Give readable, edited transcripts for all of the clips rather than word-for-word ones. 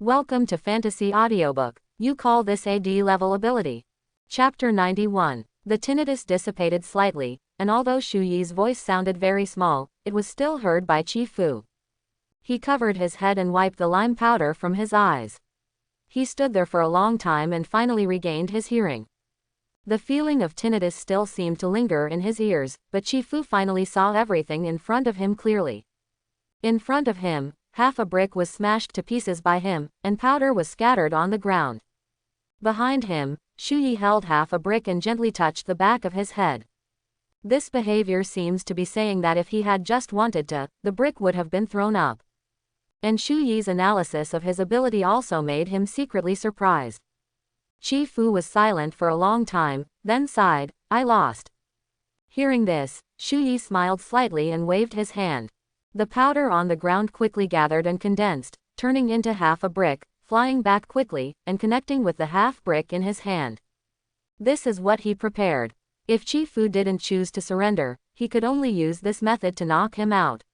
Welcome to Fantasy Audiobook. You call this a D-level ability. Chapter 91. The tinnitus dissipated slightly, and although Shu Yi's voice sounded very small, it was still heard by Chi Fu. He covered his head and wiped the lime powder from his eyes. He stood there for a long time and finally regained his hearing. The feeling of tinnitus still seemed to linger in his ears, but Chi Fu finally saw everything in front of him clearly. In front of him, half a brick was smashed to pieces by him, and powder was scattered on the ground. Behind him, Shu Yi held half a brick and gently touched the back of his head. This behavior seems to be saying that if he had just wanted to, the brick would have been thrown up. And Shu Yi's analysis of his ability also made him secretly surprised. Chi Fu was silent for a long time, then sighed, "I lost." Hearing this, Shu Yi smiled slightly and waved his hand. The powder on the ground quickly gathered and condensed, turning into half a brick, flying back quickly, and connecting with the half brick in his hand. This is what he prepared. If Chi Fu didn't choose to surrender, he could only use this method to knock him out.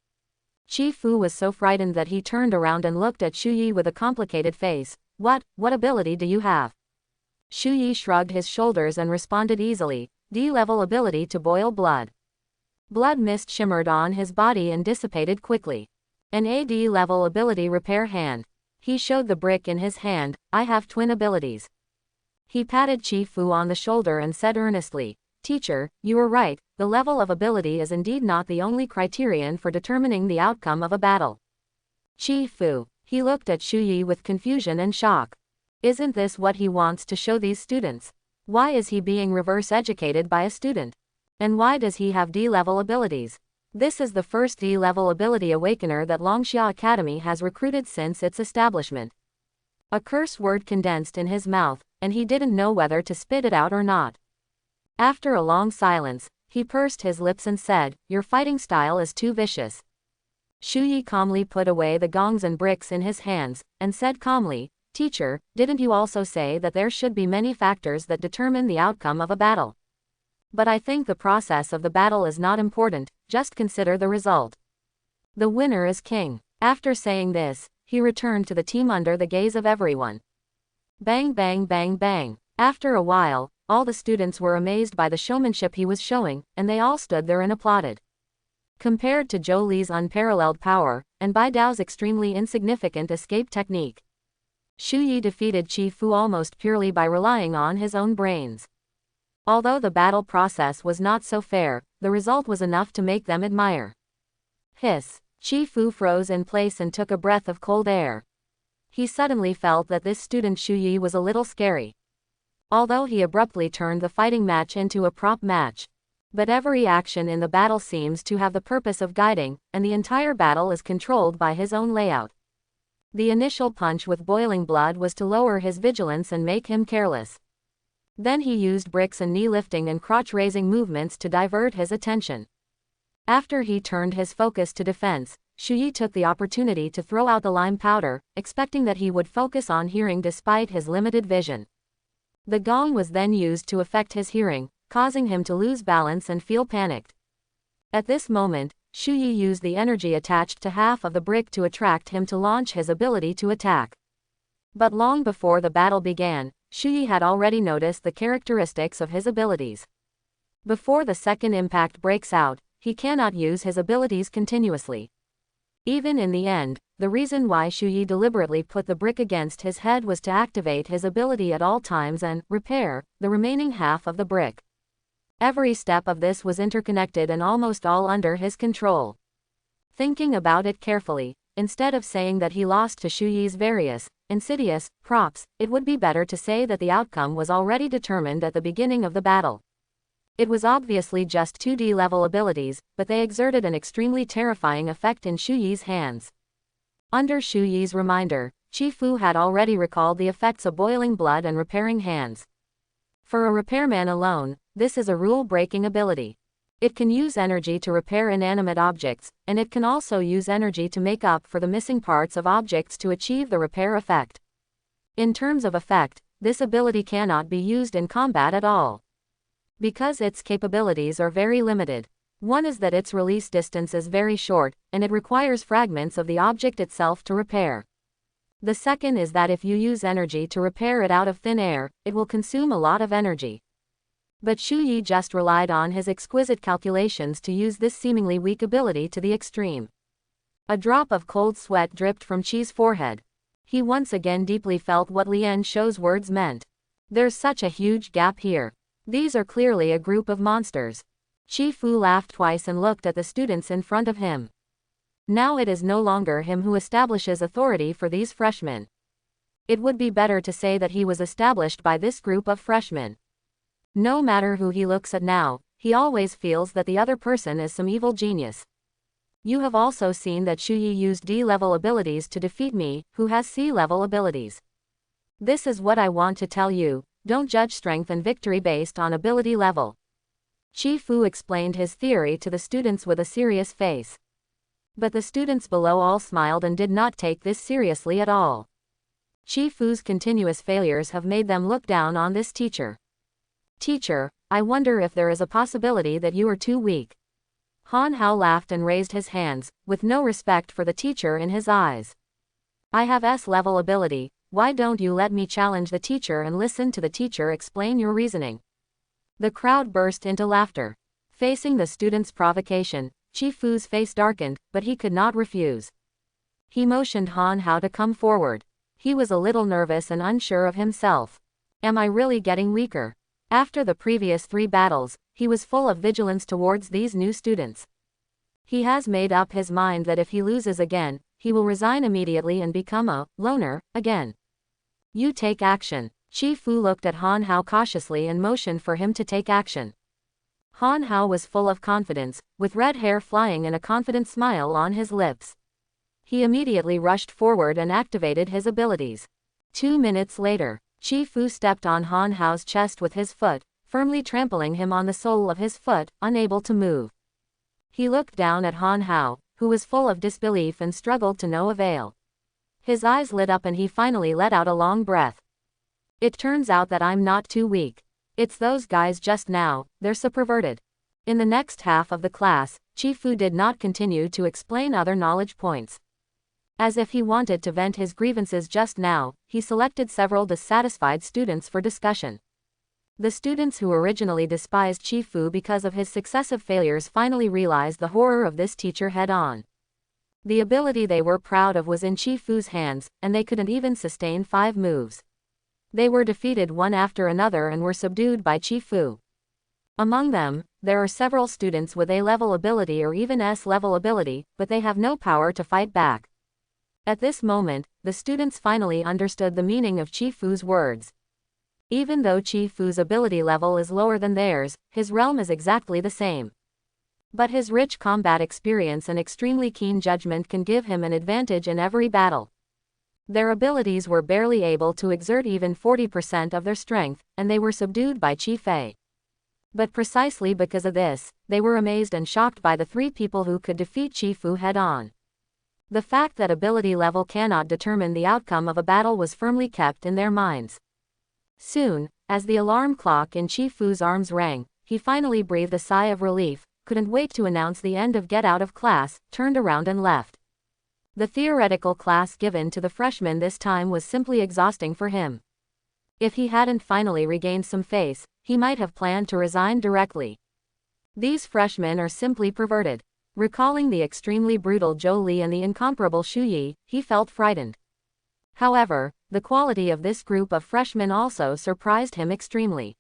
Chi Fu was so frightened that he turned around and looked at Shu Yi with a complicated face. What ability do you have?" Shu Yi shrugged his shoulders and responded easily, "D-level ability to boil blood." Blood mist shimmered on his body and dissipated quickly. An AD-level ability repair hand. He showed the brick in his hand. "I have twin abilities." He patted Chi Fu on the shoulder and said earnestly, "Teacher, you were right, the level of ability is indeed not the only criterion for determining the outcome of a battle." Chi Fu. He looked at Shu Yi with confusion and shock. Isn't this what he wants to show these students? Why is he being reverse educated by a student? And why does he have D-level abilities? This is the first D-level ability awakener that Longxia Academy has recruited since its establishment. A curse word condensed in his mouth, and he didn't know whether to spit it out or not. After a long silence, he pursed his lips and said, "Your fighting style is too vicious." Shu Yi calmly put away the gongs and bricks in his hands, and said calmly, "Teacher, didn't you also say that there should be many factors that determine the outcome of a battle? But I think the process of the battle is not important, just consider the result. The winner is king." After saying this, he returned to the team under the gaze of everyone. Bang bang bang bang. After a while, all the students were amazed by the showmanship he was showing, and they all stood there and applauded. Compared to Zhou Li's unparalleled power, and Bai Dao's extremely insignificant escape technique, Shu Yi defeated Chi Fu almost purely by relying on his own brains. Although the battle process was not so fair, the result was enough to make them admire. Hiss. Chi Fu froze in place and took a breath of cold air. He suddenly felt that this student Shu Yi was a little scary. Although he abruptly turned the fighting match into a prop match. But every action in the battle seems to have the purpose of guiding, and the entire battle is controlled by his own layout. The initial punch with boiling blood was to lower his vigilance and make him careless. Then he used bricks and knee-lifting and crotch-raising movements to divert his attention. After he turned his focus to defense, Shu Yi took the opportunity to throw out the lime powder, expecting that he would focus on hearing despite his limited vision. The gong was then used to affect his hearing, causing him to lose balance and feel panicked. At this moment, Shu Yi used the energy attached to half of the brick to attract him to launch his ability to attack. But long before the battle began, Shu Yi had already noticed the characteristics of his abilities. Before the second impact breaks out, he cannot use his abilities continuously. Even in the end, the reason why Shu Yi deliberately put the brick against his head was to activate his ability at all times and repair the remaining half of the brick. Every step of this was interconnected and almost all under his control. Thinking about it carefully, instead of saying that he lost to Shu Yi's various, insidious, props, it would be better to say that the outcome was already determined at the beginning of the battle. It was obviously just 2D-level abilities, but they exerted an extremely terrifying effect in Shu Yi's hands. Under Shu Yi's reminder, Chi Fu had already recalled the effects of boiling blood and repairing hands. For a repairman alone, this is a rule-breaking ability. It can use energy to repair inanimate objects, and it can also use energy to make up for the missing parts of objects to achieve the repair effect. In terms of effect, this ability cannot be used in combat at all, because its capabilities are very limited. One is that its release distance is very short, and it requires fragments of the object itself to repair. The second is that if you use energy to repair it out of thin air, it will consume a lot of energy. But Shu Yi just relied on his exquisite calculations to use this seemingly weak ability to the extreme. A drop of cold sweat dripped from Qi's forehead. He once again deeply felt what Lian Shou's words meant. There's such a huge gap here. These are clearly a group of monsters. Qi Fu laughed twice and looked at the students in front of him. Now it is no longer him who establishes authority for these freshmen. It would be better to say that he was established by this group of freshmen. No matter who he looks at now, he always feels that the other person is some evil genius. You have also seen that Shu Yi used D-level abilities to defeat me, who has C-level abilities. This is what I want to tell you, don't judge strength and victory based on ability level. Qi Fu explained his theory to the students with a serious face. But the students below all smiled and did not take this seriously at all. Qi Fu's continuous failures have made them look down on this teacher. Teacher, I wonder if there is a possibility that you are too weak. Han Hao laughed and raised his hands, with no respect for the teacher in his eyes. I have S-level ability, why don't you let me challenge the teacher and listen to the teacher explain your reasoning? The crowd burst into laughter. Facing the students' provocation, Qi Fu's face darkened, but he could not refuse. He motioned Han Hao to come forward. He was a little nervous and unsure of himself. Am I really getting weaker? After the previous 3 battles, he was full of vigilance towards these new students. He has made up his mind that if he loses again, he will resign immediately and become a loner again. You take action. Qi Fu looked at Han Hao cautiously and motioned for him to take action. Han Hao was full of confidence, with red hair flying and a confident smile on his lips. He immediately rushed forward and activated his abilities. 2 minutes later, Qi Fu stepped on Han Hao's chest with his foot, firmly trampling him on the sole of his foot, unable to move. He looked down at Han Hao, who was full of disbelief and struggled to no avail. His eyes lit up and he finally let out a long breath. It turns out that I'm not too weak. It's those guys just now, they're so perverted. In the next half of the class, Qi Fu did not continue to explain other knowledge points. As if he wanted to vent his grievances just now, he selected several dissatisfied students for discussion. The students who originally despised Qi Fu because of his successive failures finally realized the horror of this teacher head-on. The ability they were proud of was in Qi Fu's hands, and they couldn't even sustain 5 moves. They were defeated one after another and were subdued by Qi Fu. Among them, there are several students with A-level ability or even S-level ability, but they have no power to fight back. At this moment, the students finally understood the meaning of Qi Fu's words. Even though Qi Fu's ability level is lower than theirs, his realm is exactly the same. But his rich combat experience and extremely keen judgment can give him an advantage in every battle. Their abilities were barely able to exert even 40% of their strength, and they were subdued by Qi Fei. But precisely because of this, they were amazed and shocked by the 3 people who could defeat Qi Fu head-on. The fact that ability level cannot determine the outcome of a battle was firmly kept in their minds. Soon, as the alarm clock in Qi Fu's arms rang, he finally breathed a sigh of relief, couldn't wait to announce the end of Get Out of Class, turned around and left. The theoretical class given to the freshmen this time was simply exhausting for him. If he hadn't finally regained some face, he might have planned to resign directly. These freshmen are simply perverted. Recalling the extremely brutal Zhou Li and the incomparable Shu Yi, he felt frightened. However, the quality of this group of freshmen also surprised him extremely.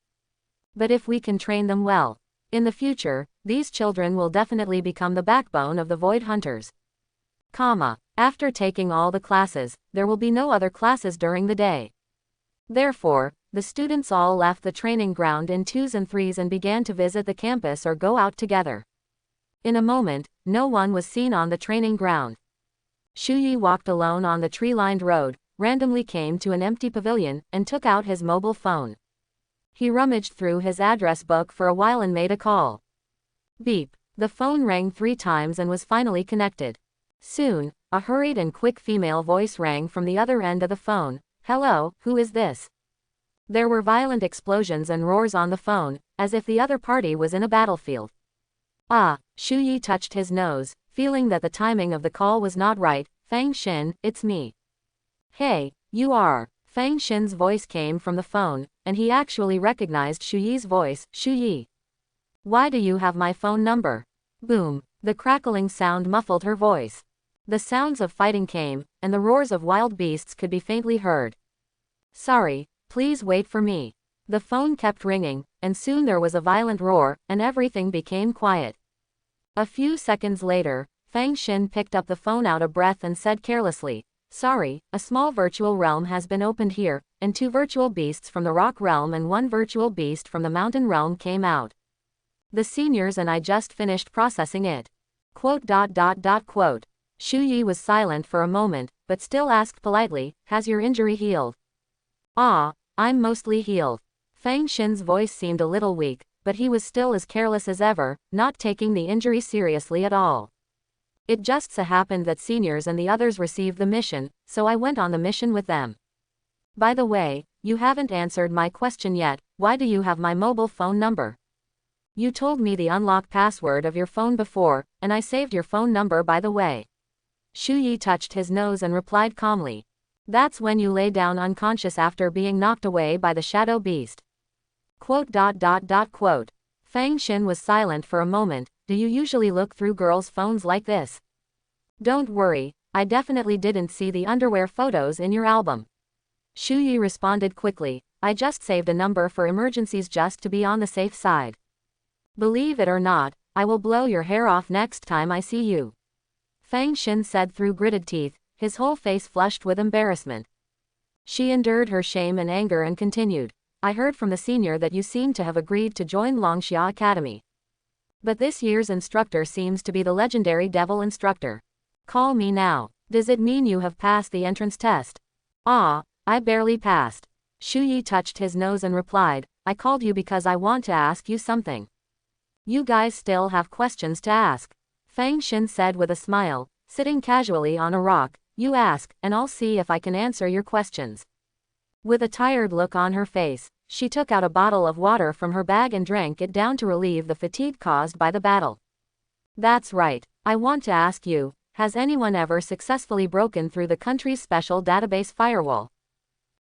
But if we can train them well, in the future, these children will definitely become the backbone of the Void Hunters. After taking all the classes, there will be no other classes during the day. Therefore, the students all left the training ground in 2s and 3s and began to visit the campus or go out together. In a moment, no one was seen on the training ground. Shu Yi walked alone on the tree-lined road, randomly came to an empty pavilion, and took out his mobile phone. He rummaged through his address book for a while and made a call. Beep. The phone rang 3 times and was finally connected. Soon, a hurried and quick female voice rang from the other end of the phone. Hello, who is this? There were violent explosions and roars on the phone, as if the other party was in a battlefield. Shu Yi touched his nose, feeling that the timing of the call was not right. Fang Xin, it's me. Hey, you are. Fang Xin's voice came from the phone, and he actually recognized Shu Yi's voice. Shu Yi. Why do you have my phone number? Boom. The crackling sound muffled her voice. The sounds of fighting came, and the roars of wild beasts could be faintly heard. Sorry, please wait for me. The phone kept ringing, and soon there was a violent roar, and everything became quiet. A few seconds later, Fang Xin picked up the phone out of breath and said carelessly, "Sorry, a small virtual realm has been opened here, and 2 virtual beasts from the rock realm and 1 virtual beast from the mountain realm came out. The seniors and I just finished processing it." Quote. Shu Yi was silent for a moment, but still asked politely, "Has your injury healed?" "Ah, I'm mostly healed." Fang Xin's voice seemed a little weak, but he was still as careless as ever, not taking the injury seriously at all. "It just so happened that seniors and the others received the mission, so I went on the mission with them. By the way, you haven't answered my question yet. Why do you have my mobile phone number? You told me the unlock password of your phone before, and I saved your phone number by the way." Shu Yi touched his nose and replied calmly, "That's when you lay down unconscious after being knocked away by the shadow beast." Quote. Fang Xin was silent for a moment. "Do you usually look through girls' phones like this?" "Don't worry, I definitely didn't see the underwear photos in your album." Shu Yi responded quickly, "I just saved a number for emergencies just to be on the safe side. Believe it or not, I will blow your hair off next time I see you." Fang Xin said through gritted teeth, his whole face flushed with embarrassment. She endured her shame and anger and continued, "I heard from the senior that you seem to have agreed to join Longxia Academy. But this year's instructor seems to be the legendary devil instructor. Call me now. Does it mean you have passed the entrance test?" "Ah, I barely passed." Shu Yi touched his nose and replied, "I called you because I want to ask you something." "You guys still have questions to ask?" Fang Xin said with a smile, sitting casually on a rock. "You ask, and I'll see if I can answer your questions." With a tired look on her face, she took out a bottle of water from her bag and drank it down to relieve the fatigue caused by the battle. "That's right. I want to ask you, has anyone ever successfully broken through the country's special database firewall?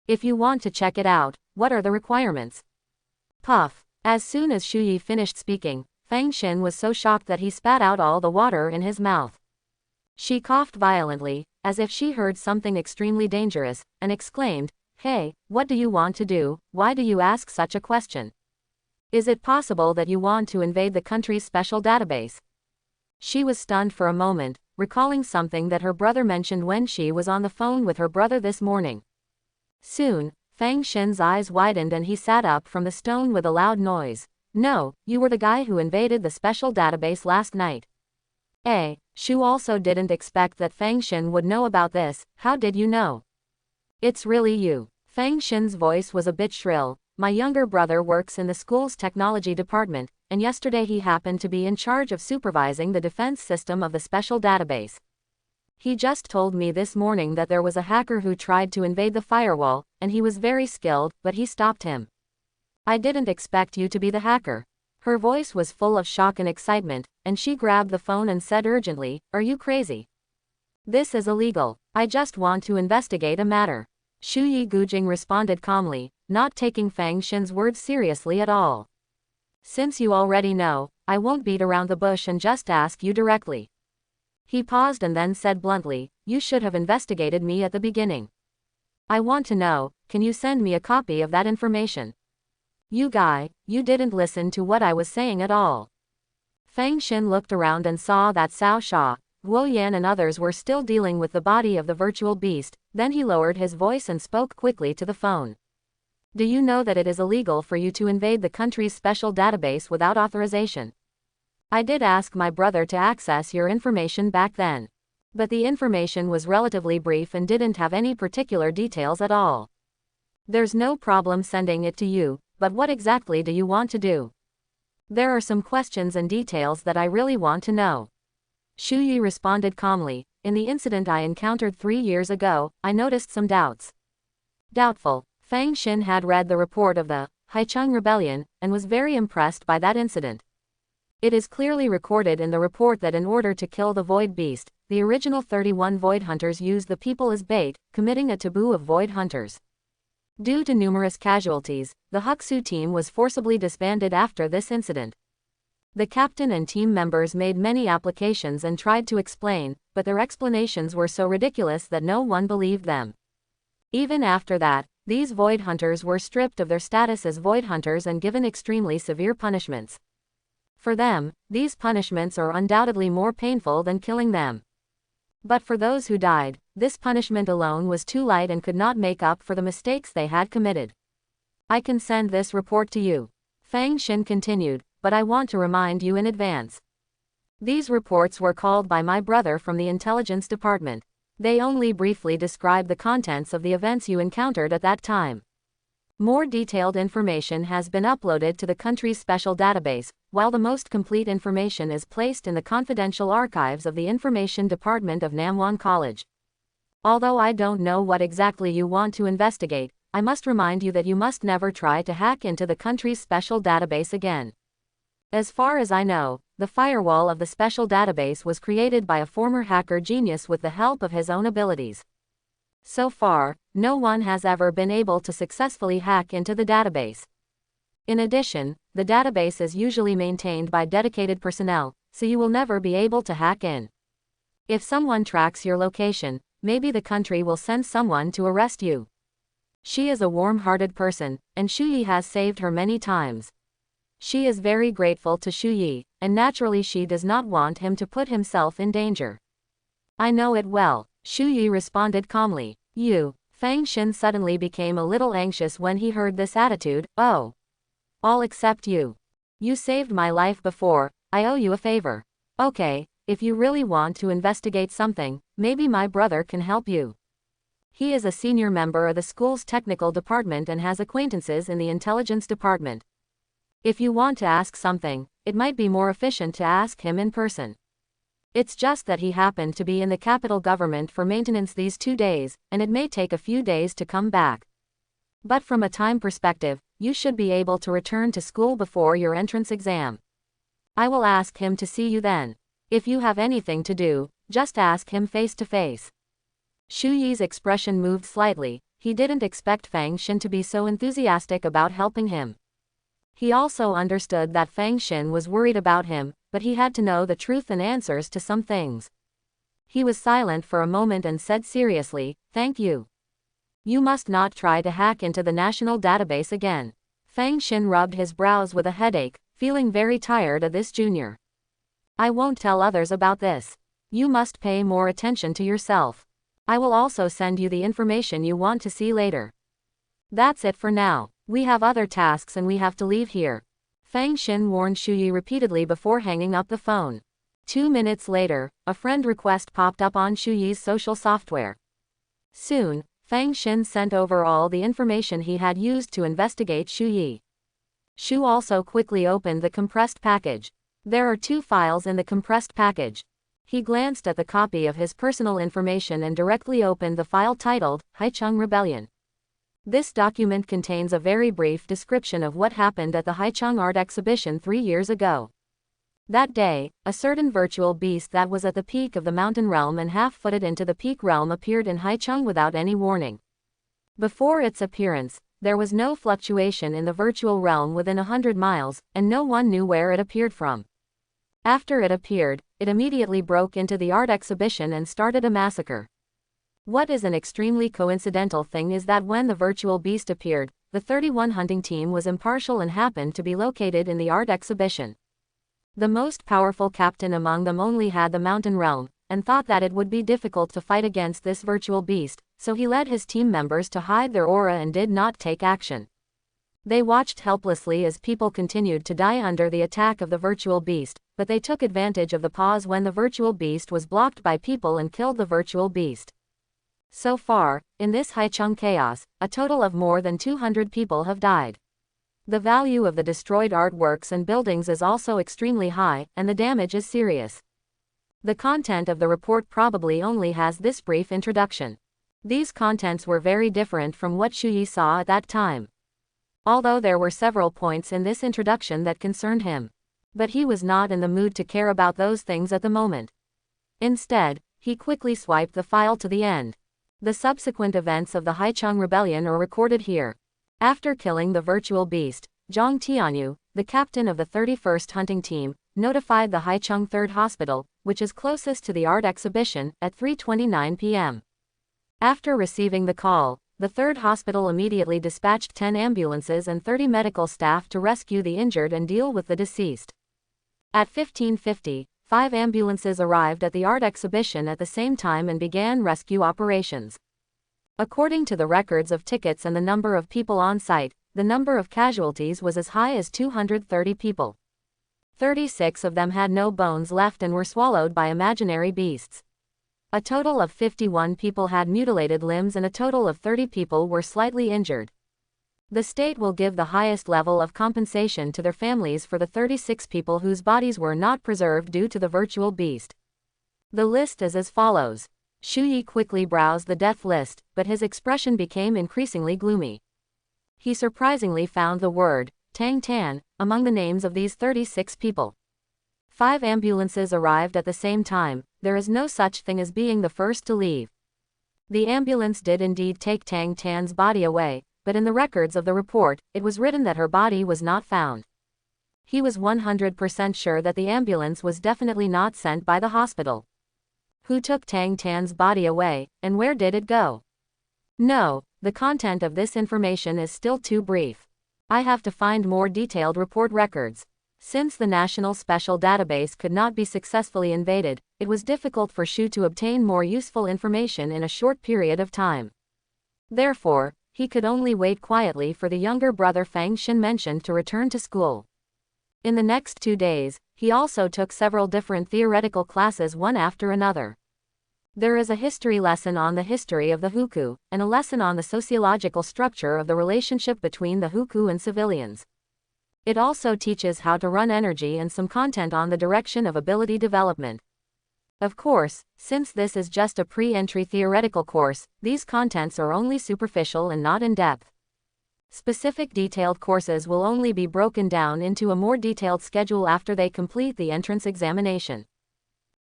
If you want to check it out, what are the requirements?" Puff. As soon as Shu Yi finished speaking, Fang Xin was so shocked that he spat out all the water in his mouth. She coughed violently, as if she heard something extremely dangerous, and exclaimed, "Hey, what do you want to do? Why do you ask such a question? Is it possible that you want to invade the country's special database?" She was stunned for a moment, recalling something that her brother mentioned when she was on the phone with her brother this morning. Soon, Fang Xin's eyes widened and he sat up from the stone with a loud noise. "No, you were the guy who invaded the special database last night." Shu also didn't expect that Fang Xin would know about this. "How did you know?" "It's really you." Fang Xin's voice was a bit shrill. "My younger brother works in the school's technology department, and yesterday he happened to be in charge of supervising the defense system of the special database. He just told me this morning that there was a hacker who tried to invade the firewall, and he was very skilled, but he stopped him. I didn't expect you to be the hacker." Her voice was full of shock and excitement, and she grabbed the phone and said urgently, "Are you crazy? This is illegal. I just want to investigate a matter." Shu Yi Gujing responded calmly, not taking Fang Xin's words seriously at all. "Since you already know, I won't beat around the bush and just ask you directly." He paused and then said bluntly, "You should have investigated me at the beginning. I want to know, can you send me a copy of that information?" "You guy, you didn't listen to what I was saying at all." Fang Xin looked around and saw that Cao Sha, Guo Yan and others were still dealing with the body of the virtual beast, then he lowered his voice and spoke quickly to the phone. "Do you know that it is illegal for you to invade the country's special database without authorization? I did ask my brother to access your information back then. But the information was relatively brief and didn't have any particular details at all. There's no problem sending it to you, but what exactly do you want to do? There are some questions and details that I really want to know." Shu Yi responded calmly, "In the incident I encountered 3 years ago, I noticed some doubts." Doubtful. Fang Xin had read the report of the Haicheng Rebellion, and was very impressed by that incident. It is clearly recorded in the report that in order to kill the Void Beast, the original 31 Void Hunters used the people as bait, committing a taboo of Void Hunters. Due to numerous casualties, the Huxu team was forcibly disbanded after this incident. The captain and team members made many applications and tried to explain, but their explanations were so ridiculous that no one believed them. Even after that, these Void Hunters were stripped of their status as Void Hunters and given extremely severe punishments. For them, these punishments are undoubtedly more painful than killing them. But for those who died, this punishment alone was too light and could not make up for the mistakes they had committed. I can send this report to you. Fang Xin continued, but I want to remind you in advance. These reports were called by my brother from the intelligence department. They only briefly describe the contents of the events you encountered at that time. More detailed information has been uploaded to the country's special database, while the most complete information is placed in the confidential archives of the Information Department of Namwon College. Although I don't know what exactly you want to investigate, I must remind you that you must never try to hack into the country's special database again. As far as I know, the firewall of the special database was created by a former hacker genius with the help of his own abilities. So far, no one has ever been able to successfully hack into the database. In addition, the database is usually maintained by dedicated personnel, so you will never be able to hack in. If someone tracks your location, maybe the country will send someone to arrest you. She is a warm-hearted person, and Shuyi has saved her many times. She is very grateful to Shuyi, and naturally she does not want him to put himself in danger. I know it well, Shuyi responded calmly. Fang Xin suddenly became a little anxious when he heard this attitude. Oh. All except you. You saved my life before, I owe you a favor. Okay, if you really want to investigate something, maybe my brother can help you. He is a senior member of the school's technical department and has acquaintances in the intelligence department. If you want to ask something, it might be more efficient to ask him in person. It's just that he happened to be in the capital government for maintenance these 2 days, and it may take a few days to come back. But from a time perspective, you should be able to return to school before your entrance exam. I will ask him to see you then. If you have anything to do, just ask him face to face. Shuyi's expression moved slightly. He didn't expect Fang Xin to be so enthusiastic about helping him. He also understood that Fang Xin was worried about him, but he had to know the truth and answers to some things. He was silent for a moment and said seriously, "Thank you. You must not try to hack into the national database again." Fang Xin rubbed his brows with a headache, feeling very tired of this junior. I won't tell others about this. You must pay more attention to yourself. I will also send you the information you want to see later. That's it for now. We have other tasks and we have to leave here. Fang Xin warned Shuyi repeatedly before hanging up the phone. 2 minutes later, a friend request popped up on Shuyi's social software. Soon, Fang Xin sent over all the information he had used to investigate Shuyi. Shu also quickly opened the compressed package. There are 2 files in the compressed package. He glanced at the copy of his personal information and directly opened the file titled, Haicheng Rebellion. This document contains a very brief description of what happened at the Haicheng Art Exhibition 3 years ago. That day, a certain virtual beast that was at the peak of the mountain realm and half-footed into the peak realm appeared in Haicheng without any warning. Before its appearance, there was no fluctuation in the virtual realm within 100 miles, and no one knew where it appeared from. After it appeared, it immediately broke into the art exhibition and started a massacre. What is an extremely coincidental thing is that when the virtual beast appeared, the 31 hunting team was impartial and happened to be located in the art exhibition. The most powerful captain among them only had the mountain realm, and thought that it would be difficult to fight against this virtual beast, so he led his team members to hide their aura and did not take action. They watched helplessly as people continued to die under the attack of the virtual beast, but they took advantage of the pause when the virtual beast was blocked by people and killed the virtual beast. So far, in this Haicheng chaos, a total of more than 200 people have died. The value of the destroyed artworks and buildings is also extremely high, and the damage is serious. The content of the report probably only has this brief introduction. These contents were very different from what Shuyi saw at that time. Although there were several points in this introduction that concerned him. But he was not in the mood to care about those things at the moment. Instead, he quickly swiped the file to the end. The subsequent events of the Haicheng Rebellion are recorded here. After killing the virtual beast, Zhang Tianyu, the captain of the 31st hunting team, notified the Haicheng 3rd Hospital, which is closest to the art exhibition, at 3:29 p.m. After receiving the call, the 3rd Hospital immediately dispatched 10 ambulances and 30 medical staff to rescue the injured and deal with the deceased. At 15:50, 5 ambulances arrived at the art exhibition at the same time and began rescue operations. According to the records of tickets and the number of people on site, the number of casualties was as high as 230 people. 36 of them had no bones left and were swallowed by imaginary beasts. A total of 51 people had mutilated limbs and a total of 30 people were slightly injured. The state will give the highest level of compensation to their families for the 36 people whose bodies were not preserved due to the virtual beast. The list is as follows. Xu Yi quickly browsed the death list, but his expression became increasingly gloomy. He surprisingly found the word, Tang Tan, among the names of these 36 people. 5 ambulances arrived at the same time. There is no such thing as being the first to leave. The ambulance did indeed take Tang Tan's body away, but in the records of the report, it was written that her body was not found. He was 100% sure that the ambulance was definitely not sent by the hospital. Who took Tang Tan's body away, and where did it go? No, the content of this information is still too brief. I have to find more detailed report records. Since the National Special Database could not be successfully invaded, it was difficult for Xu to obtain more useful information in a short period of time. Therefore, he could only wait quietly for the younger brother Fang Xin mentioned to return to school. In the next 2 days, he also took several different theoretical classes one after another. There is a history lesson on the history of the Hukou, and a lesson on the sociological structure of the relationship between the Hukou and civilians. It also teaches how to run energy and some content on the direction of ability development. Of course, since this is just a pre-entry theoretical course, these contents are only superficial and not in-depth. Specific detailed courses will only be broken down into a more detailed schedule after they complete the entrance examination.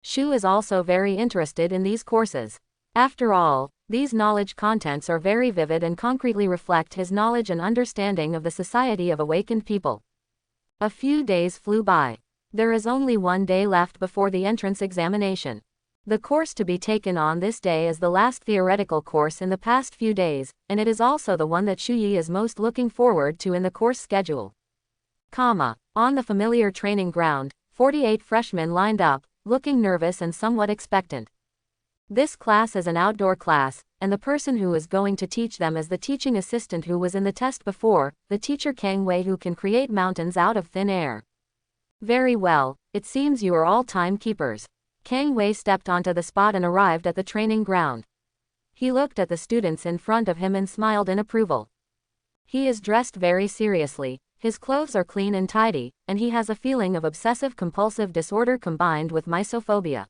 Xu is also very interested in these courses. After all, these knowledge contents are very vivid and concretely reflect his knowledge and understanding of the society of awakened people. A few days flew by. There is only 1 day left before the entrance examination. The course to be taken on this day is the last theoretical course in the past few days, and it is also the one that Xu Yi is most looking forward to in the course schedule. On the familiar training ground, 48 freshmen lined up, looking nervous and somewhat expectant. This class is an outdoor class, and the person who is going to teach them is the teaching assistant who was in the test before, the teacher Kang Wei, who can create mountains out of thin air. Very well, it seems you are all timekeepers. Kang Wei stepped onto the spot and arrived at the training ground. He looked at the students in front of him and smiled in approval. He is dressed very seriously, his clothes are clean and tidy, and he has a feeling of obsessive-compulsive disorder combined with misophobia.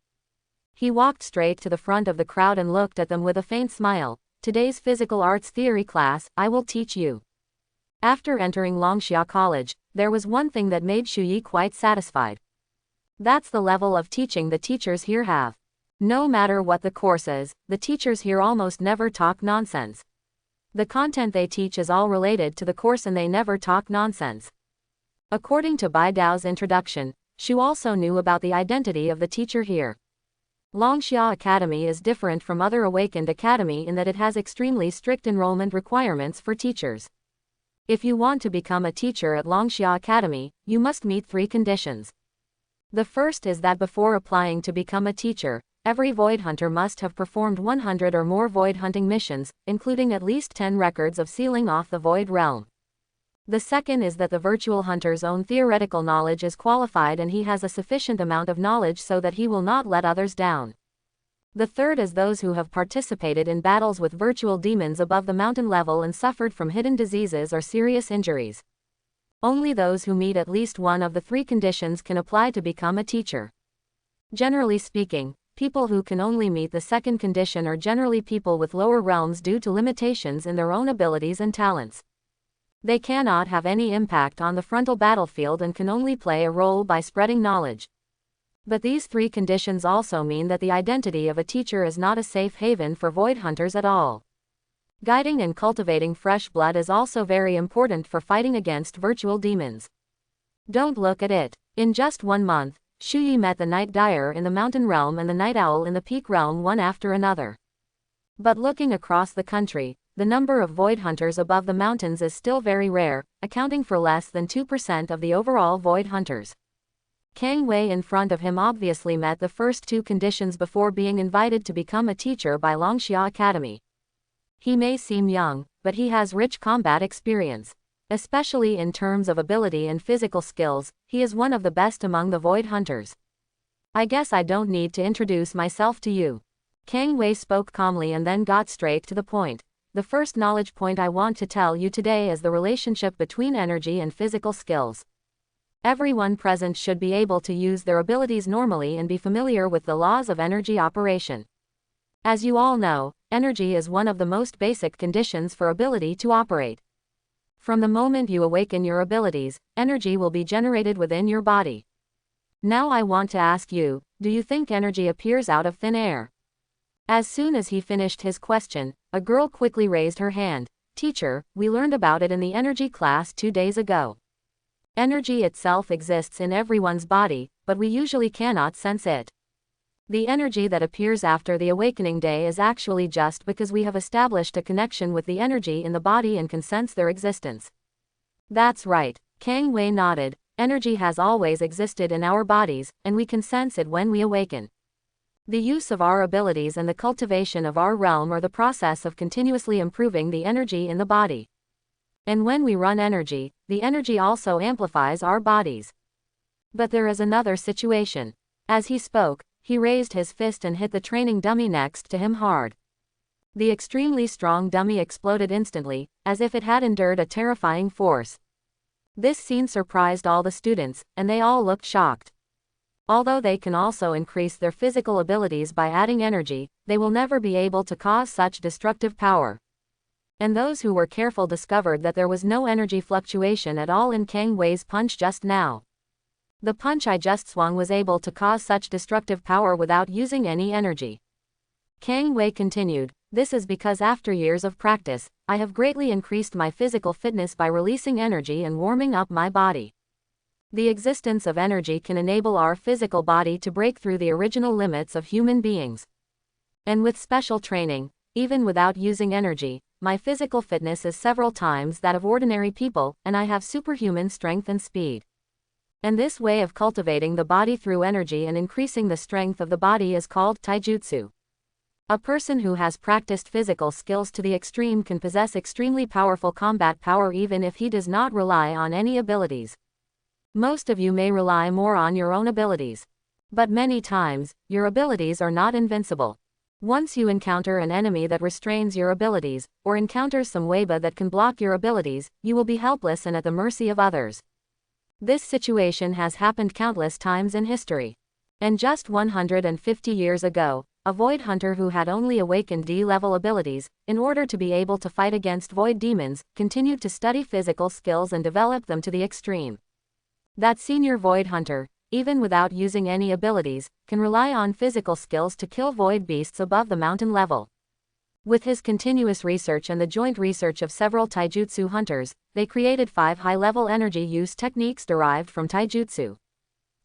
He walked straight to the front of the crowd and looked at them with a faint smile. Today's physical arts theory class, I will teach you. After entering Longxia College, there was one thing that made Xu Yi quite satisfied. That's the level of teaching the teachers here have. No matter what the course is, the teachers here almost never talk nonsense. The content they teach is all related to the course and they never talk nonsense. According to Bai Dao's introduction, Xu also knew about the identity of the teacher here. Longxia Academy is different from other awakened academy in that it has extremely strict enrollment requirements for teachers. If you want to become a teacher at Longxia Academy, you must meet 3 conditions. The first is that before applying to become a teacher, every void hunter must have performed 100 or more void hunting missions, including at least 10 records of sealing off the void realm. The second is that the virtual hunter's own theoretical knowledge is qualified and he has a sufficient amount of knowledge so that he will not let others down. The third is those who have participated in battles with virtual demons above the mountain level and suffered from hidden diseases or serious injuries. Only those who meet at least one of the 3 conditions can apply to become a teacher. Generally speaking, people who can only meet the second condition are generally people with lower realms due to limitations in their own abilities and talents. They cannot have any impact on the frontal battlefield and can only play a role by spreading knowledge. But these three conditions also mean that the identity of a teacher is not a safe haven for void hunters at all. Guiding and cultivating fresh blood is also very important for fighting against virtual demons. Don't look at it. In just 1 month, Shuyi met the Night Dire in the Mountain Realm and the Night Owl in the Peak Realm one after another. But looking across the country, the number of void hunters above the mountains is still very rare, accounting for less than 2% of the overall void hunters. Kang Wei in front of him obviously met the first two conditions before being invited to become a teacher by Longxia Academy. He may seem young, but he has rich combat experience. Especially in terms of ability and physical skills, he is one of the best among the void hunters. I guess I don't need to introduce myself to you. Kang Wei spoke calmly and then got straight to the point. The first knowledge point I want to tell you today is the relationship between energy and physical skills. Everyone present should be able to use their abilities normally and be familiar with the laws of energy operation. As you all know, energy is one of the most basic conditions for ability to operate. From the moment you awaken your abilities, energy will be generated within your body. Now I want to ask you, do you think energy appears out of thin air? As soon as he finished his question, a girl quickly raised her hand. Teacher, we learned about it in the energy class 2 days ago. Energy itself exists in everyone's body, but we usually cannot sense it. The energy that appears after the awakening day is actually just because we have established a connection with the energy in the body and can sense their existence. That's right, Kang Wei nodded. Energy has always existed in our bodies, and we can sense it when we awaken. The use of our abilities and the cultivation of our realm are the process of continuously improving the energy in the body. And when we run energy, the energy also amplifies our bodies. But there is another situation. As he spoke, he raised his fist and hit the training dummy next to him hard. The extremely strong dummy exploded instantly, as if it had endured a terrifying force. This scene surprised all the students, and they all looked shocked. Although they can also increase their physical abilities by adding energy, they will never be able to cause such destructive power. And those who were careful discovered that there was no energy fluctuation at all in Kang Wei's punch just now. The punch I just swung was able to cause such destructive power without using any energy. Kang Wei continued, this is because after years of practice, I have greatly increased my physical fitness by releasing energy and warming up my body. The existence of energy can enable our physical body to break through the original limits of human beings. And with special training, even without using energy, my physical fitness is several times that of ordinary people, and I have superhuman strength and speed. And this way of cultivating the body through energy and increasing the strength of the body is called taijutsu. A person who has practiced physical skills to the extreme can possess extremely powerful combat power even if he does not rely on any abilities. Most of you may rely more on your own abilities. But many times, your abilities are not invincible. Once you encounter an enemy that restrains your abilities, or encounters some weiba that can block your abilities, you will be helpless and at the mercy of others. This situation has happened countless times in history. And just 150 years ago, a void hunter who had only awakened D-level abilities, in order to be able to fight against void demons, continued to study physical skills and develop them to the extreme. That senior void hunter, even without using any abilities, can rely on physical skills to kill void beasts above the mountain level. With his continuous research and the joint research of several taijutsu hunters, they created 5 high-level energy use techniques derived from taijutsu.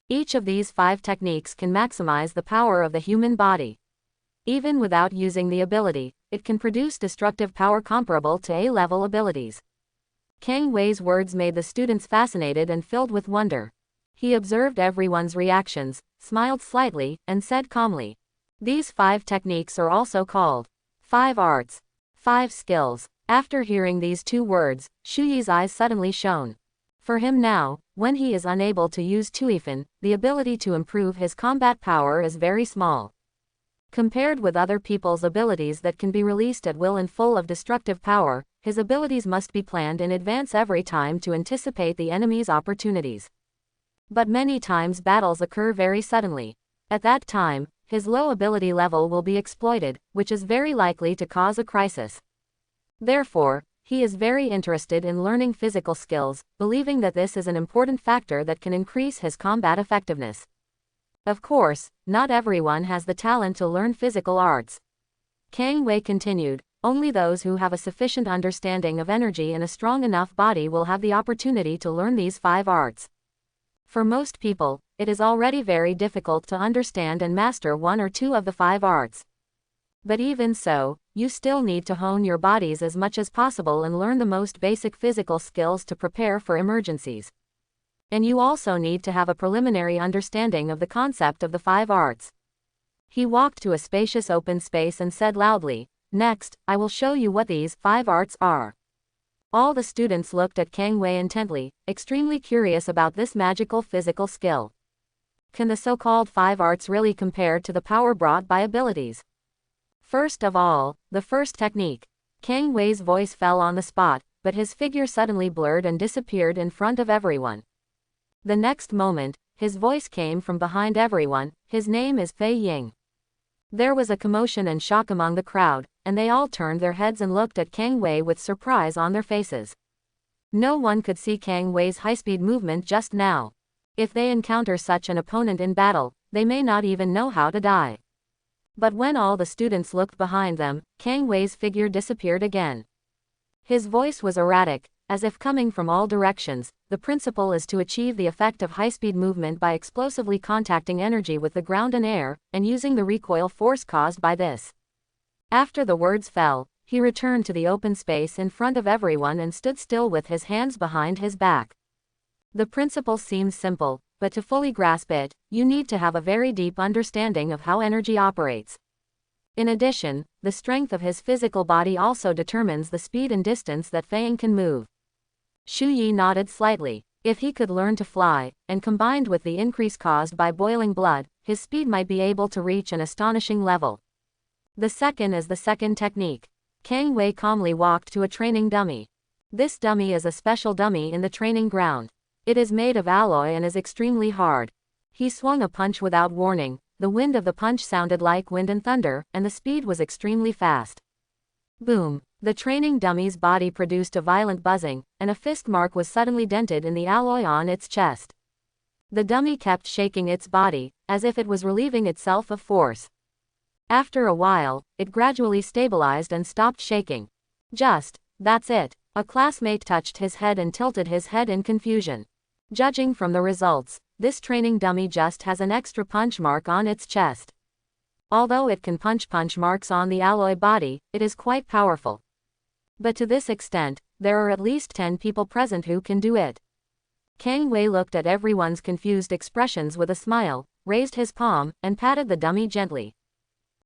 Each of these 5 techniques can maximize the power of the human body. Even without using the ability, it can produce destructive power comparable to A-level abilities. Kang Wei's words made the students fascinated and filled with wonder. He observed everyone's reactions, smiled slightly, and said calmly, these 5 techniques are also called 5 arts, 5 skills. After hearing these 2 words, Shuyi's eyes suddenly shone. For him now, when he is unable to use Tuifan, the ability to improve his combat power is very small. Compared with other people's abilities that can be released at will and full of destructive power, his abilities must be planned in advance every time to anticipate the enemy's opportunities. But many times battles occur very suddenly. At that time, his low ability level will be exploited, which is very likely to cause a crisis. Therefore, he is very interested in learning physical skills, believing that this is an important factor that can increase his combat effectiveness. Of course, not everyone has the talent to learn physical arts. Kang Wei continued, only those who have a sufficient understanding of energy and a strong enough body will have the opportunity to learn these 5 arts. For most people, it is already very difficult to understand and master 1 or 2 of the 5 arts. But even so, you still need to hone your bodies as much as possible and learn the most basic physical skills to prepare for emergencies. And you also need to have a preliminary understanding of the concept of the 5 arts. He walked to a spacious open space and said loudly, "Next, I will show you what these 5 arts are." All the students looked at Kang Wei intently, extremely curious about this magical physical skill. Can the so-called 5 arts really compare to the power brought by abilities? First of all, the first technique. Kang Wei's voice fell on the spot, but his figure suddenly blurred and disappeared in front of everyone. The next moment, his voice came from behind everyone, "His name is Fei Ying." There was a commotion and shock among the crowd, and they all turned their heads and looked at Kang Wei with surprise on their faces. No one could see Kang Wei's high-speed movement just now. If they encounter such an opponent in battle, they may not even know how to die. But when all the students looked behind them, Kang Wei's figure disappeared again. His voice was erratic, as if coming from all directions. The principle is to achieve the effect of high-speed movement by explosively contacting energy with the ground and air, and using the recoil force caused by this. After the words fell, he returned to the open space in front of everyone and stood still with his hands behind his back. The principle seems simple, but to fully grasp it, you need to have a very deep understanding of how energy operates. In addition, the strength of his physical body also determines the speed and distance that Fei Ying can move. Xu Yi nodded slightly. If he could learn to fly, and combined with the increase caused by boiling blood, his speed might be able to reach an astonishing level. The second is the second technique. Kang Wei calmly walked to a training dummy. This dummy is a special dummy in the training ground. It is made of alloy and is extremely hard. He swung a punch without warning. The wind of the punch sounded like wind and thunder, and the speed was extremely fast. Boom! The training dummy's body produced a violent buzzing, and a fist mark was suddenly dented in the alloy on its chest. The dummy kept shaking its body, as if it was relieving itself of force. After a while, it gradually stabilized and stopped shaking. That's it. A classmate touched his head and tilted his head in confusion. Judging from the results, this training dummy just has an extra punch mark on its chest. Although it can punch marks on the alloy body, it is quite powerful. But to this extent, there are at least 10 people present who can do it. Kang Wei looked at everyone's confused expressions with a smile, raised his palm, and patted the dummy gently.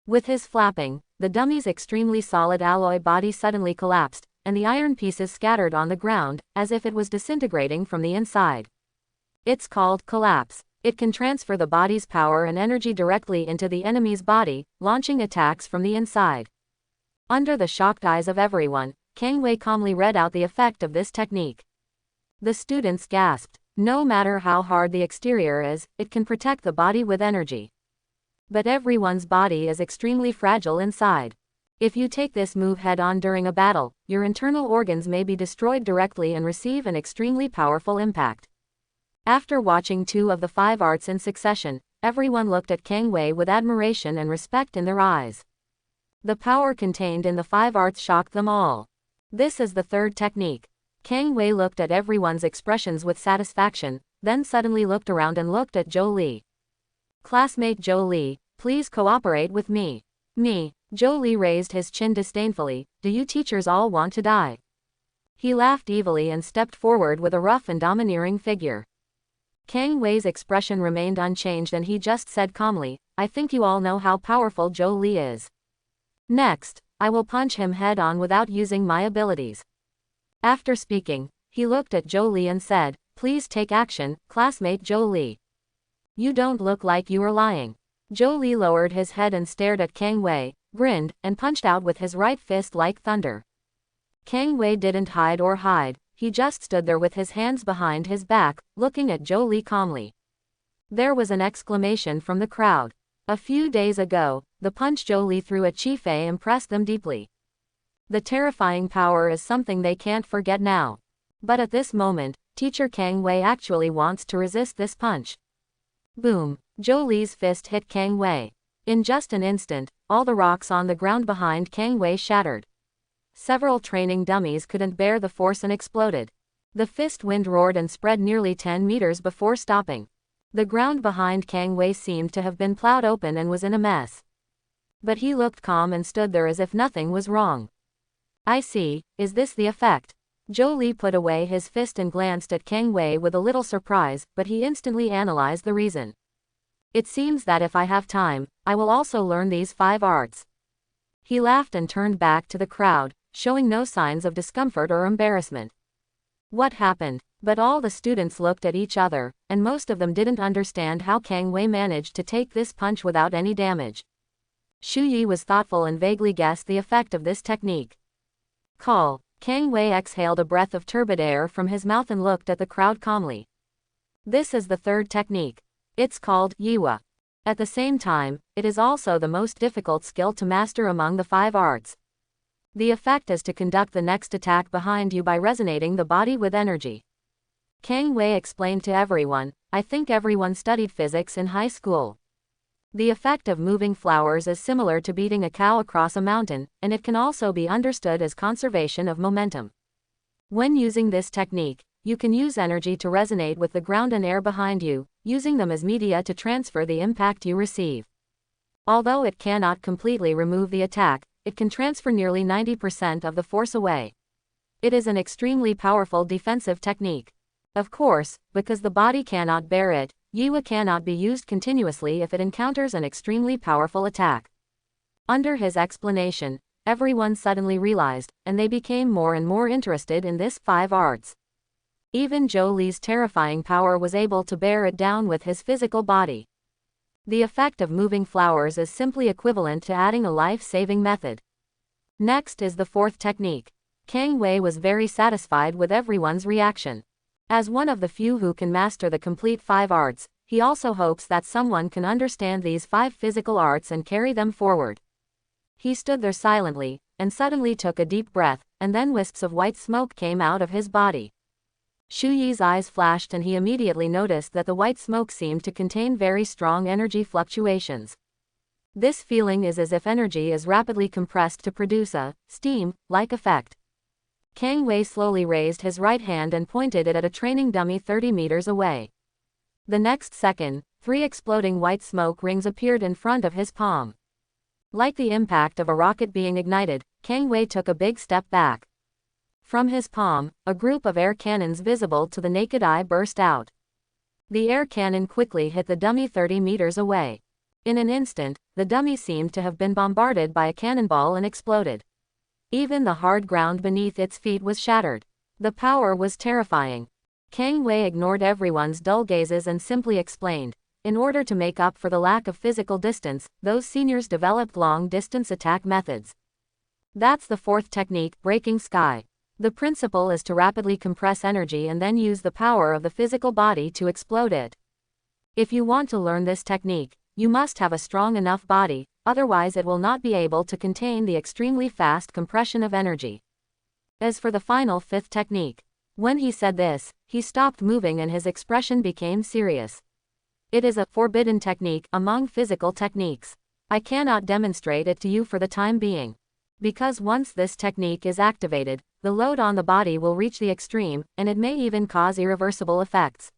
With his flapping, the dummy's extremely solid alloy body suddenly collapsed, and the iron pieces scattered on the ground, as if it was disintegrating from the inside. It's called collapse. It can transfer the body's power and energy directly into the enemy's body, launching attacks from the inside. Under the shocked eyes of everyone, Kang Wei calmly read out the effect of this technique. The students gasped. No matter how hard the exterior is, it can protect the body with energy. But everyone's body is extremely fragile inside. If you take this move head-on during a battle, your internal organs may be destroyed directly and receive an extremely powerful impact. After watching 2 of the 5 arts in succession, everyone looked at Kang Wei with admiration and respect in their eyes. The power contained in the 5 arts shocked them all. This is the third technique. Kang Wei looked at everyone's expressions with satisfaction, then suddenly looked around and looked at Zhou Li. "Classmate Zhou Li, please cooperate with me." "Me?" Zhou Li raised his chin disdainfully. "Do you teachers all want to die?" He laughed evilly and stepped forward with a rough and domineering figure. Kang Wei's expression remained unchanged and he just said calmly, "I think you all know how powerful Zhou Li is. Next, I will punch him head-on without using my abilities." After speaking, he looked at Zhou Li and said, "Please take action, classmate Zhou Li. You don't look like you are lying." Zhou Li lowered his head and stared at Kang Wei, grinned, and punched out with his right fist like thunder. Kang Wei didn't hide or hide, he just stood there with his hands behind his back, looking at Zhou Li calmly. There was an exclamation from the crowd. A few days ago, the punch Zhou Li threw at Chi Fei impressed them deeply. The terrifying power is something they can't forget now. But at this moment, teacher Kang Wei actually wants to resist this punch. Boom! Zhou Li's fist hit Kang Wei. In just an instant, all the rocks on the ground behind Kang Wei shattered. Several training dummies couldn't bear the force and exploded. The fist wind roared and spread nearly 10 meters before stopping. The ground behind Kang Wei seemed to have been plowed open and was in a mess. But he looked calm and stood there as if nothing was wrong. I see, is this the effect? Zhou Li put away his fist and glanced at Kang Wei with a little surprise, but he instantly analyzed the reason. It seems that if I have time, I will also learn these 5 arts. He laughed and turned back to the crowd, showing no signs of discomfort or embarrassment. What happened? But all the students looked at each other, and most of them didn't understand how Kang Wei managed to take this punch without any damage. Xu Yi was thoughtful and vaguely guessed the effect of this technique. Call. Kang Wei exhaled a breath of turbid air from his mouth and looked at the crowd calmly. This is the 3rd technique. It's called Yiwa. At the same time, it is also the most difficult skill to master among the 5 arts. The effect is to conduct the next attack behind you by resonating the body with energy. Kang Wei explained to everyone. I think everyone studied physics in high school. The effect of moving flowers is similar to beating a cow across a mountain, and it can also be understood as conservation of momentum. When using this technique, you can use energy to resonate with the ground and air behind you, using them as media to transfer the impact you receive. Although it cannot completely remove the attack, it can transfer nearly 90% of the force away. It is an extremely powerful defensive technique. Of course, because the body cannot bear it, Yiwa cannot be used continuously if it encounters an extremely powerful attack. Under his explanation, everyone suddenly realized, and they became more and more interested in this 5 arts. Even Zhou Li's terrifying power was able to bear it down with his physical body. The effect of moving flowers is simply equivalent to adding a life-saving method. Next is the 4th technique. Kang Wei was very satisfied with everyone's reaction. As one of the few who can master the complete 5 arts, he also hopes that someone can understand these 5 physical arts and carry them forward. He stood there silently, and suddenly took a deep breath, and then wisps of white smoke came out of his body. Xu Yi's eyes flashed and he immediately noticed that the white smoke seemed to contain very strong energy fluctuations. This feeling is as if energy is rapidly compressed to produce a steam-like effect. Kang Wei slowly raised his right hand and pointed it at a training dummy 30 meters away. The next second, 3 exploding white smoke rings appeared in front of his palm. Like the impact of a rocket being ignited, Kang Wei took a big step back. From his palm, a group of air cannons visible to the naked eye burst out. The air cannon quickly hit the dummy 30 meters away. In an instant, the dummy seemed to have been bombarded by a cannonball and exploded. Even the hard ground beneath its feet was shattered. The power was terrifying. Kang Wei ignored everyone's dull gazes and simply explained, in order to make up for the lack of physical distance, those seniors developed long-distance attack methods. That's the 4th technique, breaking sky. The principle is to rapidly compress energy and then use the power of the physical body to explode it. If you want to learn this technique, you must have a strong enough body, otherwise it will not be able to contain the extremely fast compression of energy. As for the final 5th technique, when he said this, he stopped moving and his expression became serious. It is a forbidden technique among physical techniques. I cannot demonstrate it to you for the time being. Because once this technique is activated, the load on the body will reach the extreme, and it may even cause irreversible effects.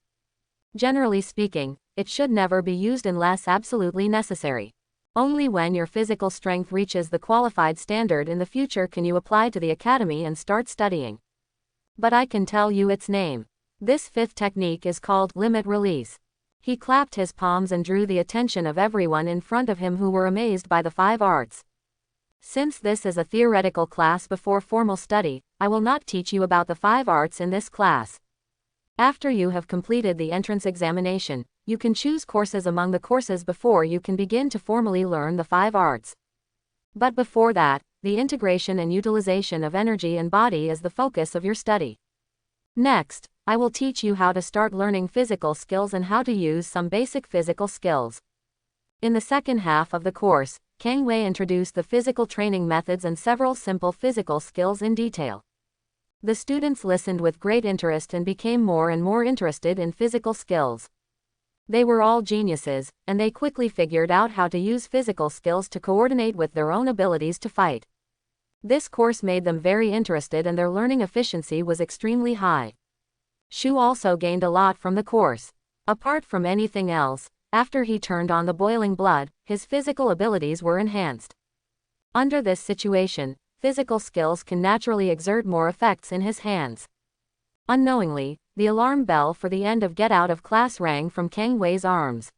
Generally speaking, it should never be used unless absolutely necessary. Only when your physical strength reaches the qualified standard in the future can you apply to the academy and start studying. But I can tell you its name. This 5th technique is called limit release. He clapped his palms and drew the attention of everyone in front of him who were amazed by the 5 arts. Since this is a theoretical class before formal study, I will not teach you about the 5 arts in this class. After you have completed the entrance examination, you can choose courses among the courses before you can begin to formally learn the 5 arts. But before that, the integration and utilization of energy and body is the focus of your study. Next, I will teach you how to start learning physical skills and how to use some basic physical skills. In the second half of the course, Kang Wei introduced the physical training methods and several simple physical skills in detail. The students listened with great interest and became more and more interested in physical skills. They were all geniuses, and they quickly figured out how to use physical skills to coordinate with their own abilities to fight. This course made them very interested and their learning efficiency was extremely high. Shu also gained a lot from the course. Apart from anything else, after he turned on the boiling blood, his physical abilities were enhanced. Under this situation, physical skills can naturally exert more effects in his hands. Unknowingly, the alarm bell for the end of get out of class rang from Kang Wei's arms.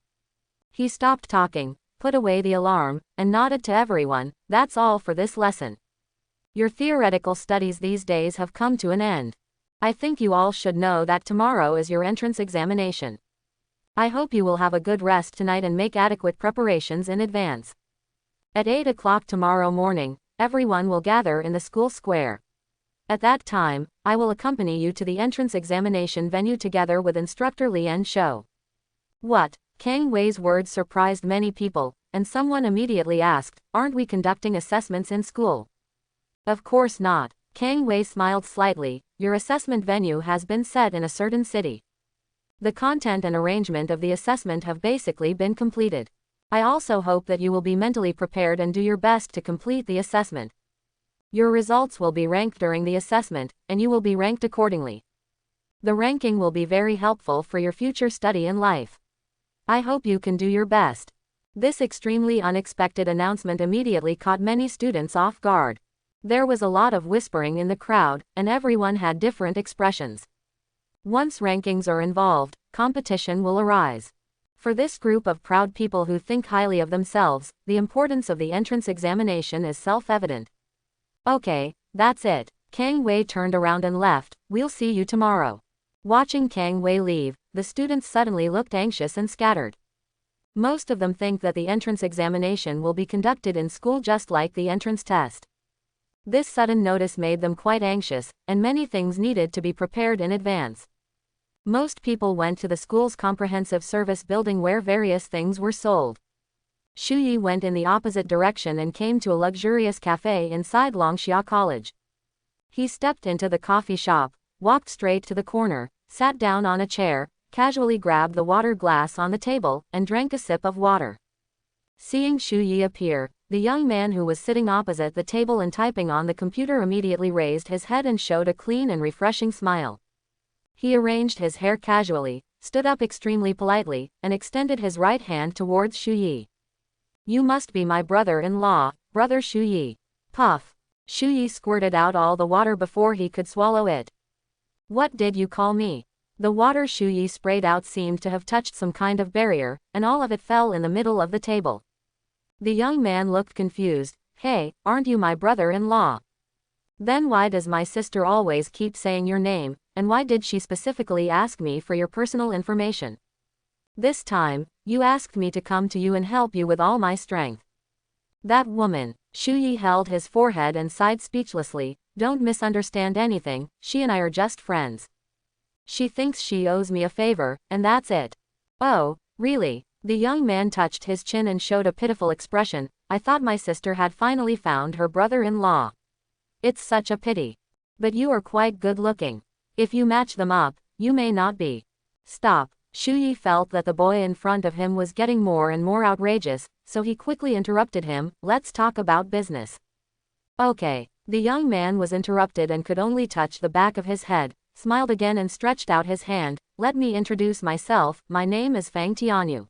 He stopped talking, put away the alarm, and nodded to everyone. That's all for this lesson. Your theoretical studies these days have come to an end. I think you all should know that tomorrow is your entrance examination. I hope you will have a good rest tonight and make adequate preparations in advance. At 8 o'clock tomorrow morning, everyone will gather in the school square. At that time, I will accompany you to the entrance examination venue together with instructor Lien Shou. What? Kang Wei's words surprised many people, and someone immediately asked, aren't we conducting assessments in school? Of course not. Kang Wei smiled slightly. Your assessment venue has been set in a certain city. The content and arrangement of the assessment have basically been completed. I also hope that you will be mentally prepared and do your best to complete the assessment. Your results will be ranked during the assessment, and you will be ranked accordingly. The ranking will be very helpful for your future study in life. I hope you can do your best. This extremely unexpected announcement immediately caught many students off guard. There was a lot of whispering in the crowd, and everyone had different expressions. Once rankings are involved, competition will arise. For this group of proud people who think highly of themselves, the importance of the entrance examination is self-evident. Okay, that's it. Kang Wei turned around and left. We'll see you tomorrow. Watching Kang Wei leave, the students suddenly looked anxious and scattered. Most of them think that the entrance examination will be conducted in school just like the entrance test. This sudden notice made them quite anxious, and many things needed to be prepared in advance. Most people went to the school's comprehensive service building where various things were sold. Shu Yi went in the opposite direction and came to a luxurious cafe inside Longxia College. He stepped into the coffee shop, walked straight to the corner, sat down on a chair, casually grabbed the water glass on the table, and drank a sip of water. Seeing Shu Yi appear, the young man who was sitting opposite the table and typing on the computer immediately raised his head and showed a clean and refreshing smile. He arranged his hair casually, stood up extremely politely, and extended his right hand towards Shu Yi. You must be my brother-in-law, brother Shu Yi. Puff. Shu Yi squirted out all the water before he could swallow it. What did you call me? The water Shu Yi sprayed out seemed to have touched some kind of barrier, and all of it fell in the middle of the table. The young man looked confused. Hey, aren't you my brother-in-law? Then why does my sister always keep saying your name, and why did she specifically ask me for your personal information? This time, you asked me to come to you and help you with all my strength. That woman. Shu Yi held his forehead and sighed speechlessly. Don't misunderstand anything, she and I are just friends. She thinks she owes me a favor, and that's it. Oh, really? The young man touched his chin and showed a pitiful expression. I thought my sister had finally found her brother-in-law. It's such a pity. But you are quite good-looking. If you match them up, you may not be. Stop. Shu Yi felt that the boy in front of him was getting more and more outrageous, so he quickly interrupted him. Let's talk about business. Okay. The young man was interrupted and could only touch the back of his head, smiled again and stretched out his hand. Let me introduce myself. My name is Fang Tianyu.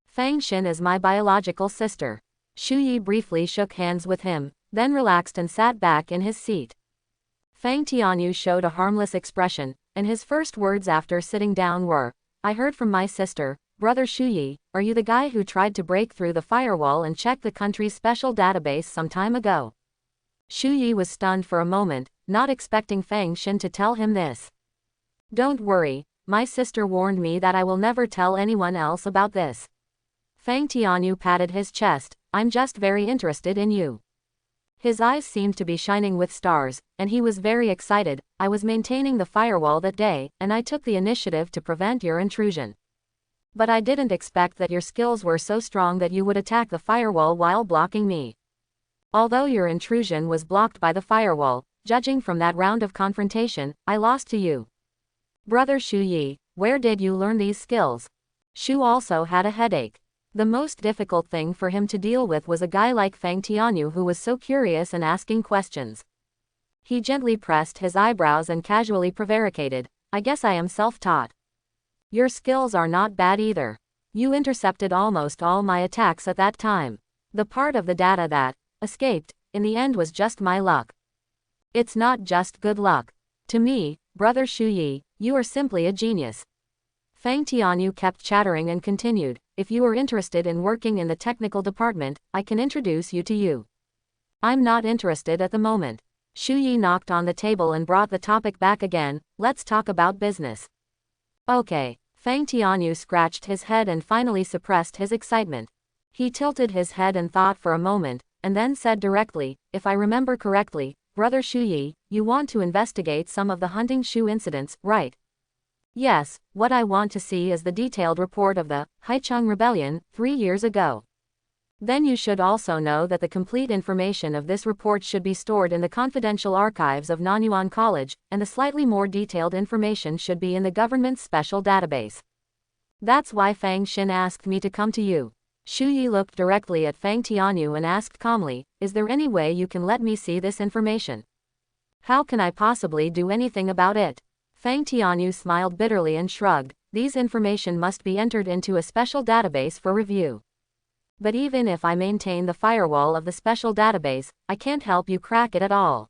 Fang Xin is my biological sister. Shu Yi briefly shook hands with him, then relaxed and sat back in his seat. Fang Tianyu showed a harmless expression, and his first words after sitting down were, I heard from my sister, brother Shu Yi, are you the guy who tried to break through the firewall and check the country's special database some time ago? Shu Yi was stunned for a moment, not expecting Fang Xin to tell him this. Don't worry, my sister warned me that I will never tell anyone else about this. Fang Tianyu patted his chest, I'm just very interested in you. His eyes seemed to be shining with stars, and he was very excited. I was maintaining the firewall that day, and I took the initiative to prevent your intrusion. But I didn't expect that your skills were so strong that you would attack the firewall while blocking me. Although your intrusion was blocked by the firewall, judging from that round of confrontation, I lost to you. Brother Shu Yi, where did you learn these skills? Shu also had a headache. The most difficult thing for him to deal with was a guy like Fang Tianyu who was so curious and asking questions. He gently pressed his eyebrows and casually prevaricated, "I guess I am self-taught. Your skills are not bad either. You intercepted almost all my attacks at that time. The part of the data that escaped, in the end was just my luck. It's not just good luck. To me, brother Shu Yi, you are simply a genius." Fang Tianyu kept chattering and continued, "If you are interested in working in the technical department, I can introduce you to you." "I'm not interested at the moment." Shu Yi knocked on the table and brought the topic back again, "Let's talk about business." "Okay." Fang Tianyu scratched his head and finally suppressed his excitement. He tilted his head and thought for a moment, and then said directly, "If I remember correctly, brother Shu Yi, you want to investigate some of the hunting shoe incidents, right?" "Yes, what I want to see is the detailed report of the Haicheng Rebellion 3 years ago. Then you should also know that the complete information of this report should be stored in the confidential archives of Nanyuan College, and the slightly more detailed information should be in the government's special database. That's why Fang Xin asked me to come to you." Shu Yi looked directly at Fang Tianyu and asked calmly, "Is there any way you can let me see this information? How can I possibly do anything about it?" Fang Tianyu smiled bitterly and shrugged, "These information must be entered into a special database for review. But even if I maintain the firewall of the special database, I can't help you crack it at all.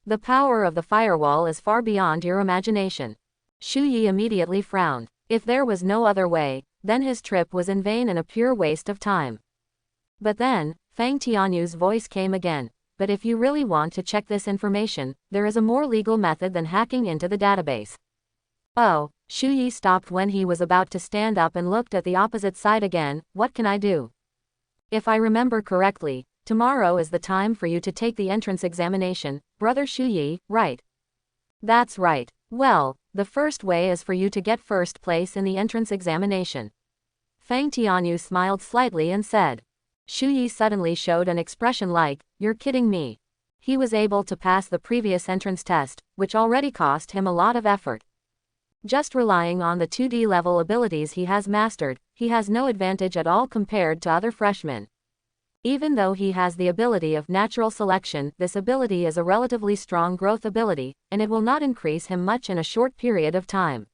The power of the firewall is far beyond your imagination." Shu Yi immediately frowned. If there was no other way, then his trip was in vain and a pure waste of time. But then, Fang Tianyu's voice came again. "But if you really want to check this information, there is a more legal method than hacking into the database." "Oh." Shu Yi stopped when he was about to stand up and looked at the opposite side again. "What can I do?" "If I remember correctly, tomorrow is the time for you to take the entrance examination, brother Shu Yi, right?" "That's right. Well, the first way is for you to get first place in the entrance examination." Fang Tianyu smiled slightly and said. Shu Yi suddenly showed an expression like, "You're kidding me." He was able to pass the previous entrance test, which already cost him a lot of effort. Just relying on the 2D level abilities he has mastered, he has no advantage at all compared to other freshmen. Even though he has the ability of natural selection, this ability is a relatively strong growth ability, and it will not increase him much in a short period of time.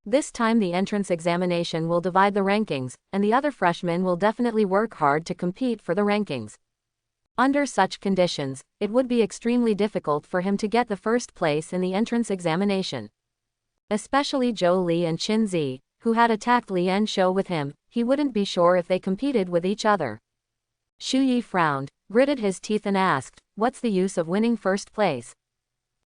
This time the entrance examination will divide the rankings, and the other freshmen will definitely work hard to compete for the rankings. Under such conditions, it would be extremely difficult for him to get the first place in the entrance examination. Especially Zhou Li and Qin Zi, who had attacked Lian Shou with him, he wouldn't be sure if they competed with each other. Shu Yi frowned, gritted his teeth and asked, "What's the use of winning first place?"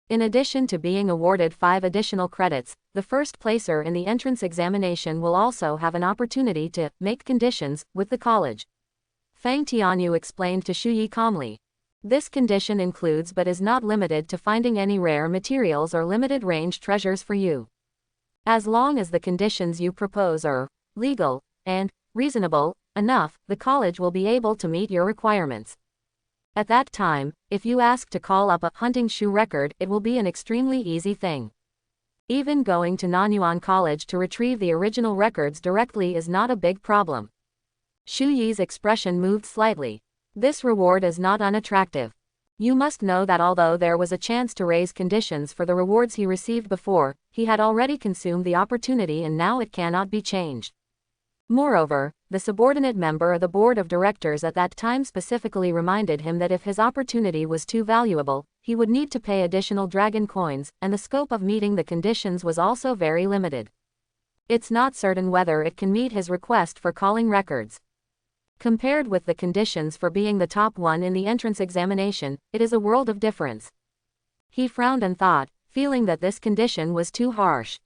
In addition to being awarded 5 additional credits, the first placer in the entrance examination will also have an opportunity to make conditions with the college. Fang Tianyu explained to Shu Yi calmly. This condition includes but is not limited to finding any rare materials or limited range treasures for you. As long as the conditions you propose are legal and reasonable enough, the college will be able to meet your requirements. At that time, if you ask to call up a hunting shoe record, it will be an extremely easy thing. Even going to Nanyuan College to retrieve the original records directly is not a big problem. Shu Yi's expression moved slightly. This reward is not unattractive. You must know that although there was a chance to raise conditions for the rewards he received before, he had already consumed the opportunity and now it cannot be changed. Moreover, the subordinate member of the board of directors at that time specifically reminded him that if his opportunity was too valuable, he would need to pay additional dragon coins, and the scope of meeting the conditions was also very limited. It's not certain whether it can meet his request for calling records. Compared with the conditions for being the top one in the entrance examination, it is a world of difference. He frowned and thought, feeling that this condition was too harsh.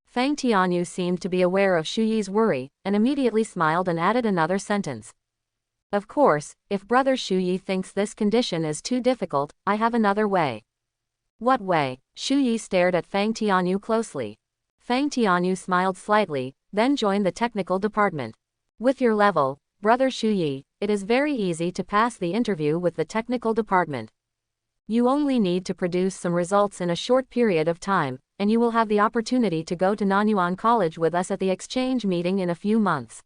Fang Tianyu seemed to be aware of Shu Yi's worry, and immediately smiled and added another sentence. "Of course, if brother Shu Yi thinks this condition is too difficult, I have another way." "What way?" Shu Yi stared at Fang Tianyu closely. Fang Tianyu smiled slightly, then joined the technical department. "With your level, brother Shu Yi, it is very easy to pass the interview with the technical department. You only need to produce some results in a short period of time, and you will have the opportunity to go to Nanyuan College with us at the exchange meeting in a few months.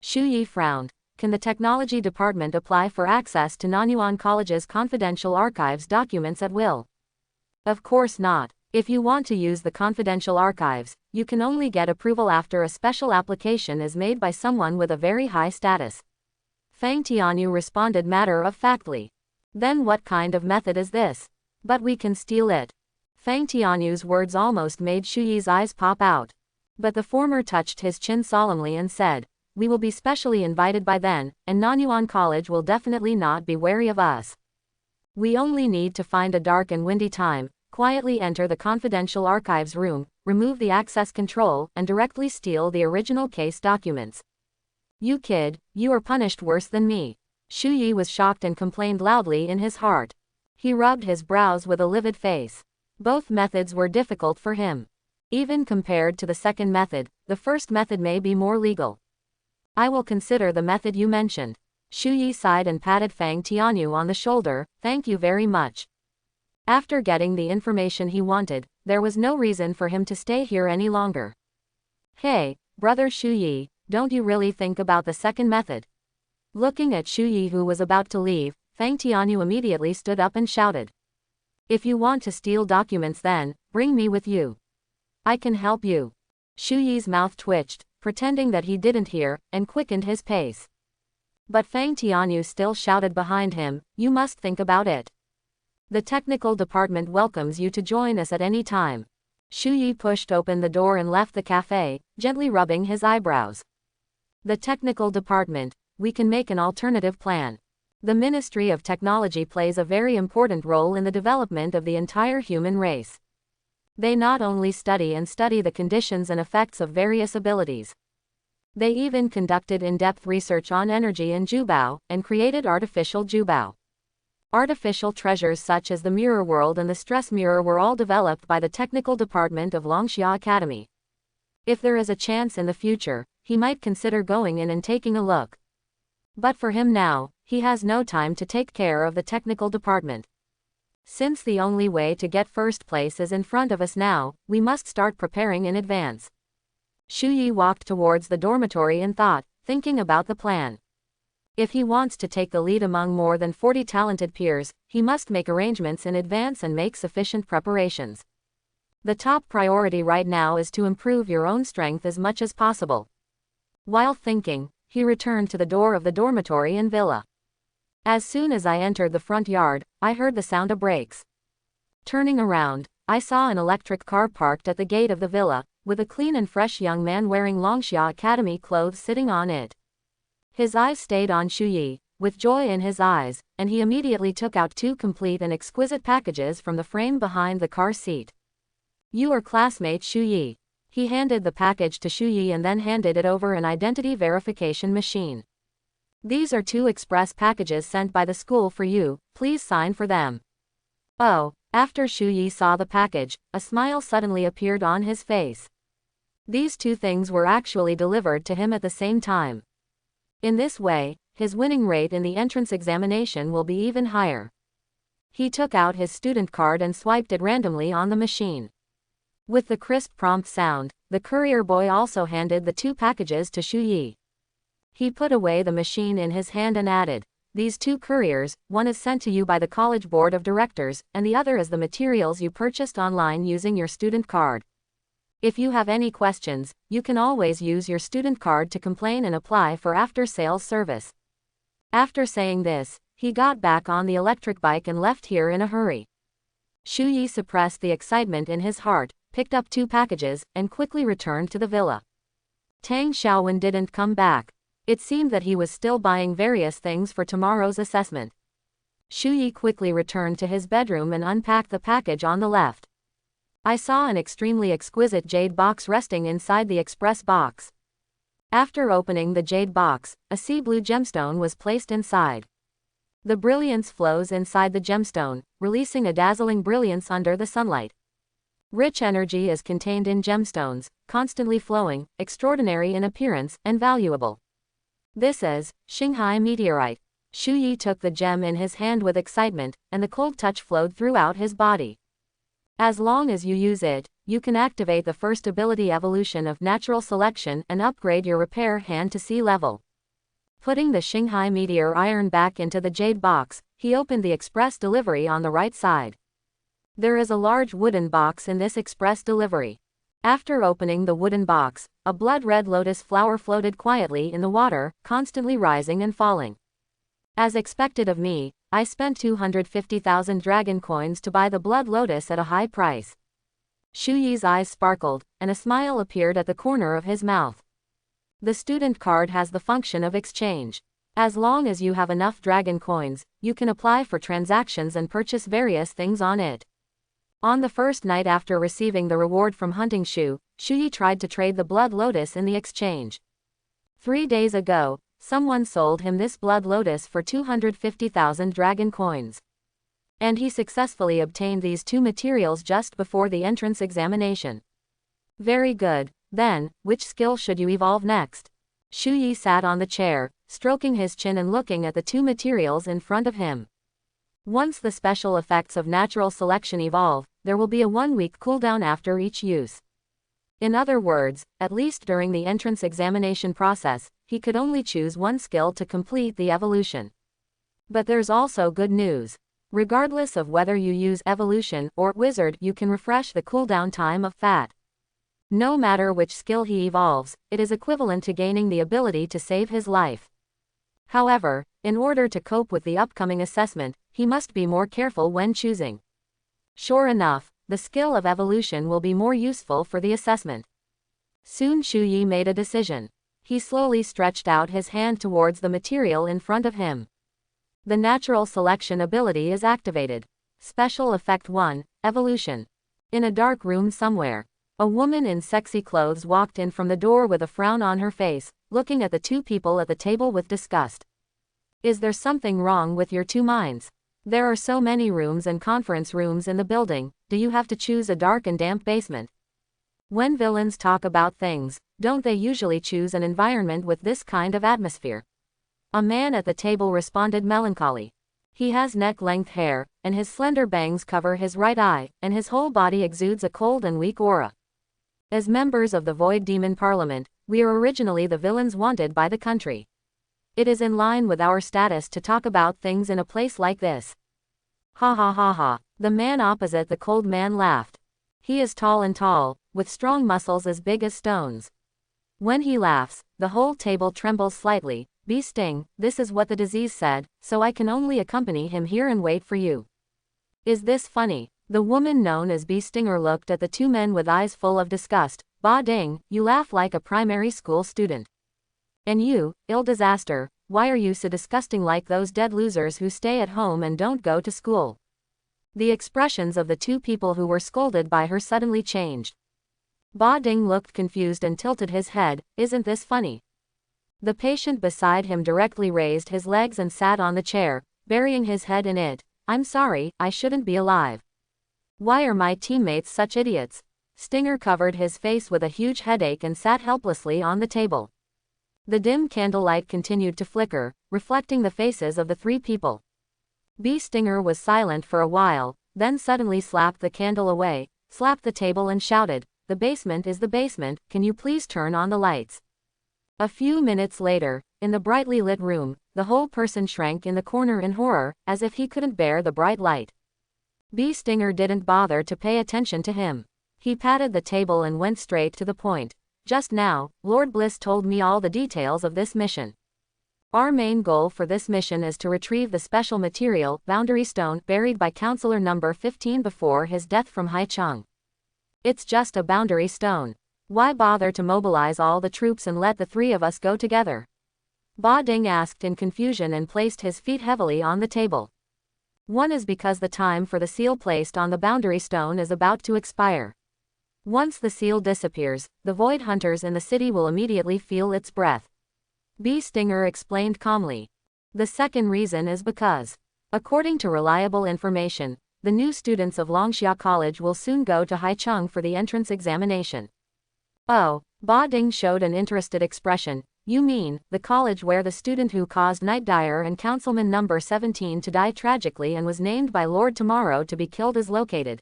Shu Yi frowned. Can the technology department apply for access to Nanyuan College's confidential archives documents at will? Of course not. If you want to use the confidential archives, you can only get approval after a special application is made by someone with a very high status. Fang Tianyu responded matter-of-factly. Then what kind of method is this? But we can steal it. Fang Tianyu's words almost made Shu Yi's eyes pop out. But the former touched his chin solemnly and said, "We will be specially invited by then, and Nanyuan College will definitely not be wary of us. We only need to find a dark and windy time, quietly enter the confidential archives room, remove the access control, and directly steal the original case documents. You kid, you are punished worse than me." Shu Yi was shocked and complained loudly in his heart. He rubbed his brows with a livid face. Both methods were difficult for him. Even compared to the second method, the first method may be more legal. "I will consider the method you mentioned." Shu Yi sighed and patted Fang Tianyu on the shoulder. "Thank you very much." After getting the information he wanted, there was no reason for him to stay here any longer. "Hey, brother Shu Yi, don't you really think about the second method?" Looking at Shu Yi, who was about to leave, Fang Tianyu immediately stood up and shouted. "If you want to steal documents, then bring me with you. I can help you." Shu Yi's mouth twitched, pretending that he didn't hear, and quickened his pace. But Fang Tianyu still shouted behind him, "You must think about it. The technical department welcomes you to join us at any time." Shu Yi pushed open the door and left the cafe, gently rubbing his eyebrows. "The technical department, we can make an alternative plan. The Ministry of Technology plays a very important role in the development of the entire human race. They not only study the conditions and effects of various abilities. They even conducted in-depth research on energy in Jubao, and created artificial Jubao. Artificial treasures such as the mirror world and the stress mirror were all developed by the technical department of Longxia Academy. If there is a chance in the future, he might consider going in and taking a look. But for him now, he has no time to take care of the technical department. Since the only way to get first place is in front of us now, we must start preparing in advance." Shu Yi walked towards the dormitory in thought, thinking about the plan. If he wants to take the lead among more than 40 talented peers, he must make arrangements in advance and make sufficient preparations. The top priority right now is to improve your own strength as much as possible. While thinking, he returned to the door of the dormitory and villa. As soon as I entered the front yard, I heard the sound of brakes. Turning around, I saw an electric car parked at the gate of the villa, with a clean and fresh young man wearing Longxia Academy clothes sitting on it. His eyes stayed on Shu Yi, with joy in his eyes, and he immediately took out 2 complete and exquisite packages from the frame behind the car seat. "You are classmate Shu Yi." He handed the package to Shu Yi and then handed it over an identity verification machine. "These are 2 express packages sent by the school for you, please sign for them." Oh, after Shu Yi saw the package, a smile suddenly appeared on his face. These 2 things were actually delivered to him at the same time. In this way, his winning rate in the entrance examination will be even higher. He took out his student card and swiped it randomly on the machine. With the crisp prompt sound, the courier boy also handed the 2 packages to Shu Yi. He put away the machine in his hand and added, "These 2 couriers, one is sent to you by the college board of directors, and the other is the materials you purchased online using your student card. If you have any questions, you can always use your student card to complain and apply for after-sales service." After saying this, he got back on the electric bike and left here in a hurry. Shu Yi suppressed the excitement in his heart, picked up 2 packages, and quickly returned to the villa. Tang Xiaowen didn't come back. It seemed that he was still buying various things for tomorrow's assessment. Shu Yi quickly returned to his bedroom and unpacked the package on the left. I saw an extremely exquisite jade box resting inside the express box. After opening the jade box, a sea blue gemstone was placed inside. The brilliance flows inside the gemstone, releasing a dazzling brilliance under the sunlight. Rich energy is contained in gemstones, constantly flowing, extraordinary in appearance, and valuable. This is Xinghai meteorite. Shu Yi took the gem in his hand with excitement, and the cold touch flowed throughout his body. As long as you use it, you can activate the first ability evolution of natural selection and upgrade your repair hand to sea level. Putting the Shanghai meteor iron back into the jade box, he opened the express delivery on the right side. There is a large wooden box in this express delivery. After opening the wooden box, a blood-red lotus flower floated quietly in the water, constantly rising and falling. As expected of me, I spent 250,000 dragon coins to buy the blood lotus at a high price. Shu Yi's eyes sparkled, and a smile appeared at the corner of his mouth. The student card has the function of exchange. As long as you have enough dragon coins, you can apply for transactions and purchase various things on it. On the first night after receiving the reward from hunting Shu Yi tried to trade the blood lotus in the exchange. 3 days ago, someone sold him this blood lotus for 250,000 dragon coins. And he successfully obtained these two materials just before the entrance examination. Very good, then, which skill should you evolve next? Shu Yi sat on the chair, stroking his chin and looking at the two materials in front of him. Once the special effects of natural selection evolve, there will be a 1-week cooldown after each use. In other words, at least during the entrance examination process, he could only choose one skill to complete the evolution. But there's also good news. Regardless of whether you use evolution or wizard, you can refresh the cooldown time of fat. No matter which skill he evolves, it is equivalent to gaining the ability to save his life. However, in order to cope with the upcoming assessment, he must be more careful when choosing. Sure enough, the skill of evolution will be more useful for the assessment. Soon Shu Yi made a decision. He slowly stretched out his hand towards the material in front of him. The natural selection ability is activated. Special Effect 1, Evolution. In a dark room somewhere, a woman in sexy clothes walked in from the door with a frown on her face, looking at the two people at the table with disgust. Is there something wrong with your two minds? There are so many rooms and conference rooms in the building, do you have to choose a dark and damp basement? When villains talk about things, don't they usually choose an environment with this kind of atmosphere? A man at the table responded melancholy. He has neck-length hair, and his slender bangs cover his right eye, and his whole body exudes a cold and weak aura. As members of the Void Demon Parliament, we are originally the villains wanted by the country. It is in line with our status to talk about things in a place like this. Ha ha ha ha. The man opposite the cold man laughed. He is tall and tall, with strong muscles as big as stones. When he laughs, the whole table trembles slightly. Bee sting, this is what the disease said, so I can only accompany him here and wait for you. Is this funny? The woman known as Bee Stinger looked at the two men with eyes full of disgust. Ba ding, you laugh like a primary school student. And you, ill disaster, why are you so disgusting like those dead losers who stay at home and don't go to school? The expressions of the two people who were scolded by her suddenly changed. Ba Ding looked confused and tilted his head. Isn't this funny? The patient beside him directly raised his legs and sat on the chair, burying his head in it. I'm sorry, I shouldn't be alive. Why are my teammates such idiots? Stinger covered his face with a huge headache and sat helplessly on the table. The dim candlelight continued to flicker, reflecting the faces of the three people. Bee Stinger was silent for a while, then suddenly slapped the candle away, slapped the table and shouted, "The basement is the basement, can you please turn on the lights?" A few minutes later, in the brightly lit room, the whole person shrank in the corner in horror, as if he couldn't bear the bright light. Bee Stinger didn't bother to pay attention to him. He patted the table and went straight to the point. Just now, Lord Bliss told me all the details of this mission. Our main goal for this mission is to retrieve the special material, Boundary Stone, buried by Counselor number 15 before his death from Haicheng. It's just a boundary stone. Why bother to mobilize all the troops and let the three of us go together? Ba Ding asked in confusion and placed his feet heavily on the table. One is because the time for the seal placed on the boundary stone is about to expire. Once the seal disappears, the void hunters in the city will immediately feel its breath. Bee Stinger explained calmly. The second reason is because, according to reliable information, the new students of Longxia College will soon go to Haicheng for the entrance examination. Oh, Ba Ding showed an interested expression. You mean, the college where the student who caused Night Dyer and Councilman number 17 to die tragically and was named by Lord Tomorrow to be killed is located?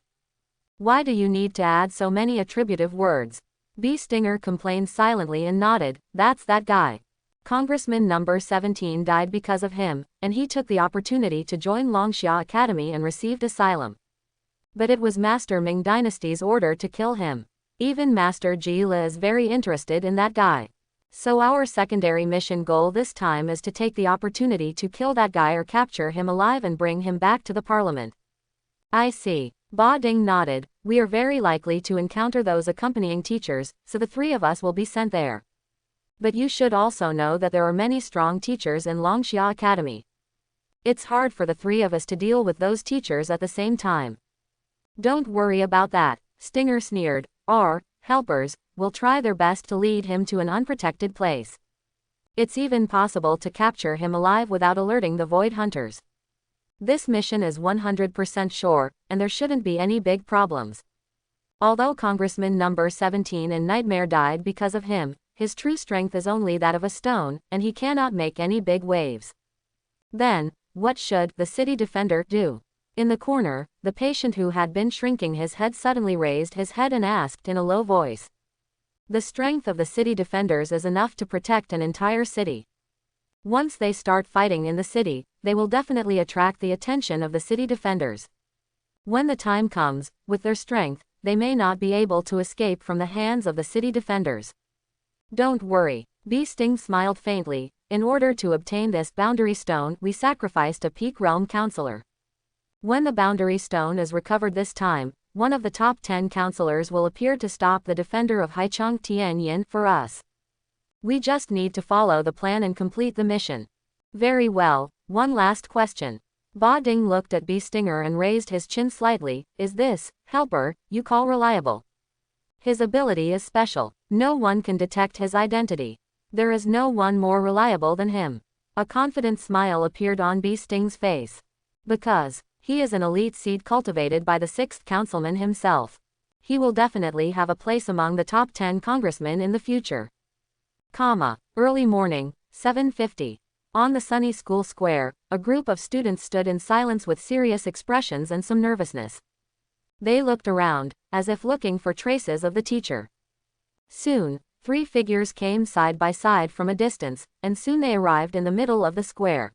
Why do you need to add so many attributive words? B. Stinger complained silently and nodded, that's that guy. Congressman number 17 died because of him, and he took the opportunity to join Longxia Academy and received asylum. But it was Master Ming Dynasty's order to kill him. Even Master Ji Le is very interested in that guy. So our secondary mission goal this time is to take the opportunity to kill that guy or capture him alive and bring him back to the parliament. I see. Ba Ding nodded. We are very likely to encounter those accompanying teachers, so the three of us will be sent there. But you should also know that there are many strong teachers in Longxia Academy. It's hard for the three of us to deal with those teachers at the same time. Don't worry about that, Stinger sneered. Our helpers will try their best to lead him to an unprotected place. It's even possible to capture him alive without alerting the Void Hunters. This mission is 100% sure, and there shouldn't be any big problems. Although Congressman number 17 and Nightmare died because of him, his true strength is only that of a stone, and he cannot make any big waves. Then, what should the city defender do? In the corner, the patient who had been shrinking his head suddenly raised his head and asked in a low voice. The strength of the city defenders is enough to protect an entire city. Once they start fighting in the city, they will definitely attract the attention of the city defenders. When the time comes, with their strength, they may not be able to escape from the hands of the city defenders. Don't worry, B. Sting smiled faintly. In order to obtain this boundary stone, we sacrificed a peak realm counselor. When the boundary stone is recovered this time, one of the top 10 counselors will appear to stop the defender of Haicheng Tianyin for us. We just need to follow the plan and complete the mission. Very well, one last question. Ba Ding looked at B. Stinger and raised his chin slightly. Is this helper you call reliable? His ability is special. No one can detect his identity. There is no one more reliable than him. A confident smile appeared on B. Sting's face. Because he is an elite seed cultivated by the 6th councilman himself. He will definitely have a place among the top 10 congressmen in the future. Early morning, 7:50. On the sunny school square, a group of students stood in silence with serious expressions and some nervousness. They looked around, as if looking for traces of the teacher. Soon, 3 figures came side by side from a distance, and soon they arrived in the middle of the square.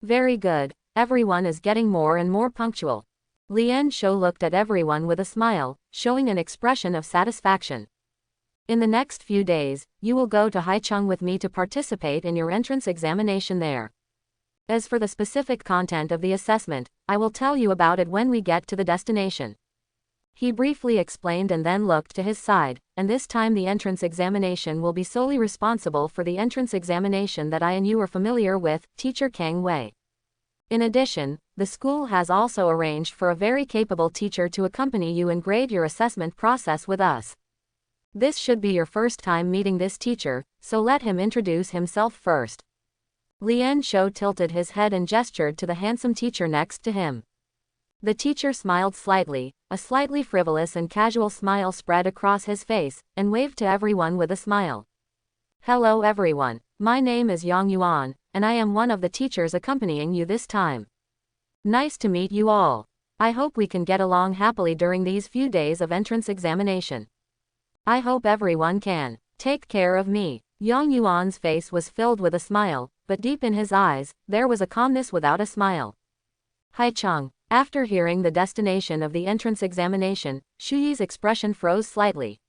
Very good. Everyone is getting more and more punctual. Lian Shou looked at everyone with a smile, showing an expression of satisfaction. In the next few days, you will go to Haicheng with me to participate in your entrance examination there. As for the specific content of the assessment, I will tell you about it when we get to the destination. He briefly explained and then looked to his side, and this time the entrance examination will be solely responsible for the entrance examination that I and you are familiar with, Teacher Kang Wei. In addition, the school has also arranged for a very capable teacher to accompany you and grade your assessment process with us. This should be your first time meeting this teacher, so let him introduce himself first. Lian Shou tilted his head and gestured to the handsome teacher next to him. The teacher smiled slightly, a slightly frivolous and casual smile spread across his face, and waved to everyone with a smile. Hello everyone, my name is Yang Yuan, and I am one of the teachers accompanying you this time. Nice to meet you all. I hope we can get along happily during these few days of entrance examination. I hope everyone can take care of me. Yang Yuan's face was filled with a smile, but deep in his eyes, there was a calmness without a smile. Haicheng. After hearing the destination of the entrance examination, Shu Yi's expression froze slightly.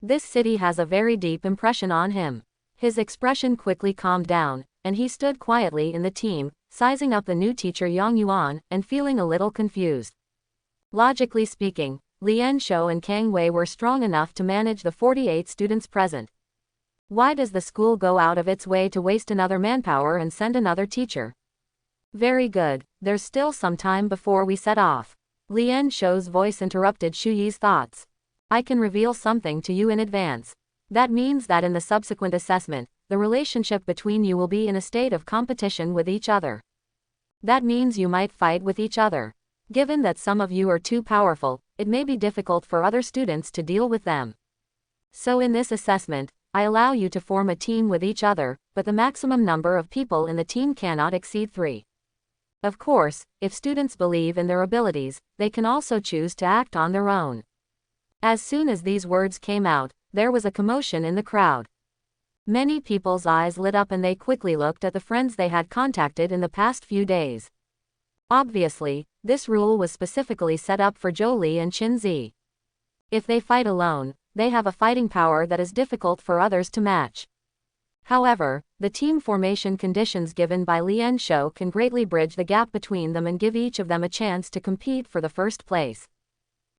This city has a very deep impression on him. His expression quickly calmed down, and he stood quietly in the team, sizing up the new teacher Yang Yuan, and feeling a little confused. Logically speaking, Lian Shou and Kang Wei were strong enough to manage the 48 students present. Why does the school go out of its way to waste another manpower and send another teacher? Very good, there's still some time before we set off. Lian Shou's voice interrupted Shu Yi's thoughts. I can reveal something to you in advance. That means that in the subsequent assessment, the relationship between you will be in a state of competition with each other. That means you might fight with each other. Given that some of you are too powerful, it may be difficult for other students to deal with them. So in this assessment, I allow you to form a team with each other, but the maximum number of people in the team cannot exceed 3. Of course, if students believe in their abilities, they can also choose to act on their own. As soon as these words came out, there was a commotion in the crowd. Many people's eyes lit up and they quickly looked at the friends they had contacted in the past few days. Obviously, this rule was specifically set up for Jolie and Chin-Zi. If they fight alone, they have a fighting power that is difficult for others to match. However, the team formation conditions given by Lien Shou can greatly bridge the gap between them and give each of them a chance to compete for the first place.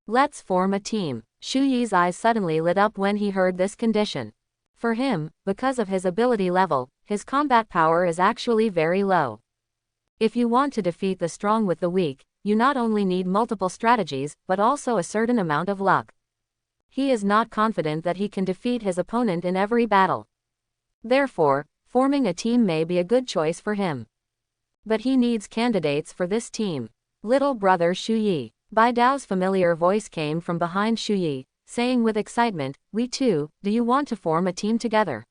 Let's form a team. Shu Yi's eyes suddenly lit up when he heard this condition. For him, because of his ability level, his combat power is actually very low. If you want to defeat the strong with the weak, you not only need multiple strategies, but also a certain amount of luck. He is not confident that he can defeat his opponent in every battle. Therefore, forming a team may be a good choice for him. But he needs candidates for this team. Little brother Shu Yi. Bai Dao's familiar voice came from behind Shu Yi, saying with excitement, "We too, do you want to form a team together?"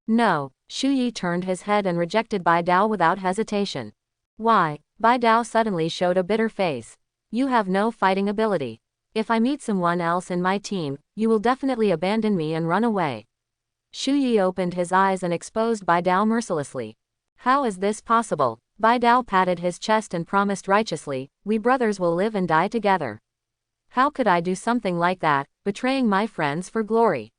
No, Shu Yi turned his head and rejected Bai Dao without hesitation. Why? Bai Dao suddenly showed a bitter face. You have no fighting ability. If I meet someone else in my team, you will definitely abandon me and run away. Shu Yi opened his eyes and exposed Bai Dao mercilessly. How is this possible? Bai Dao patted his chest and promised righteously, "We brothers will live and die together." How could I do something like that, betraying my friends for glory?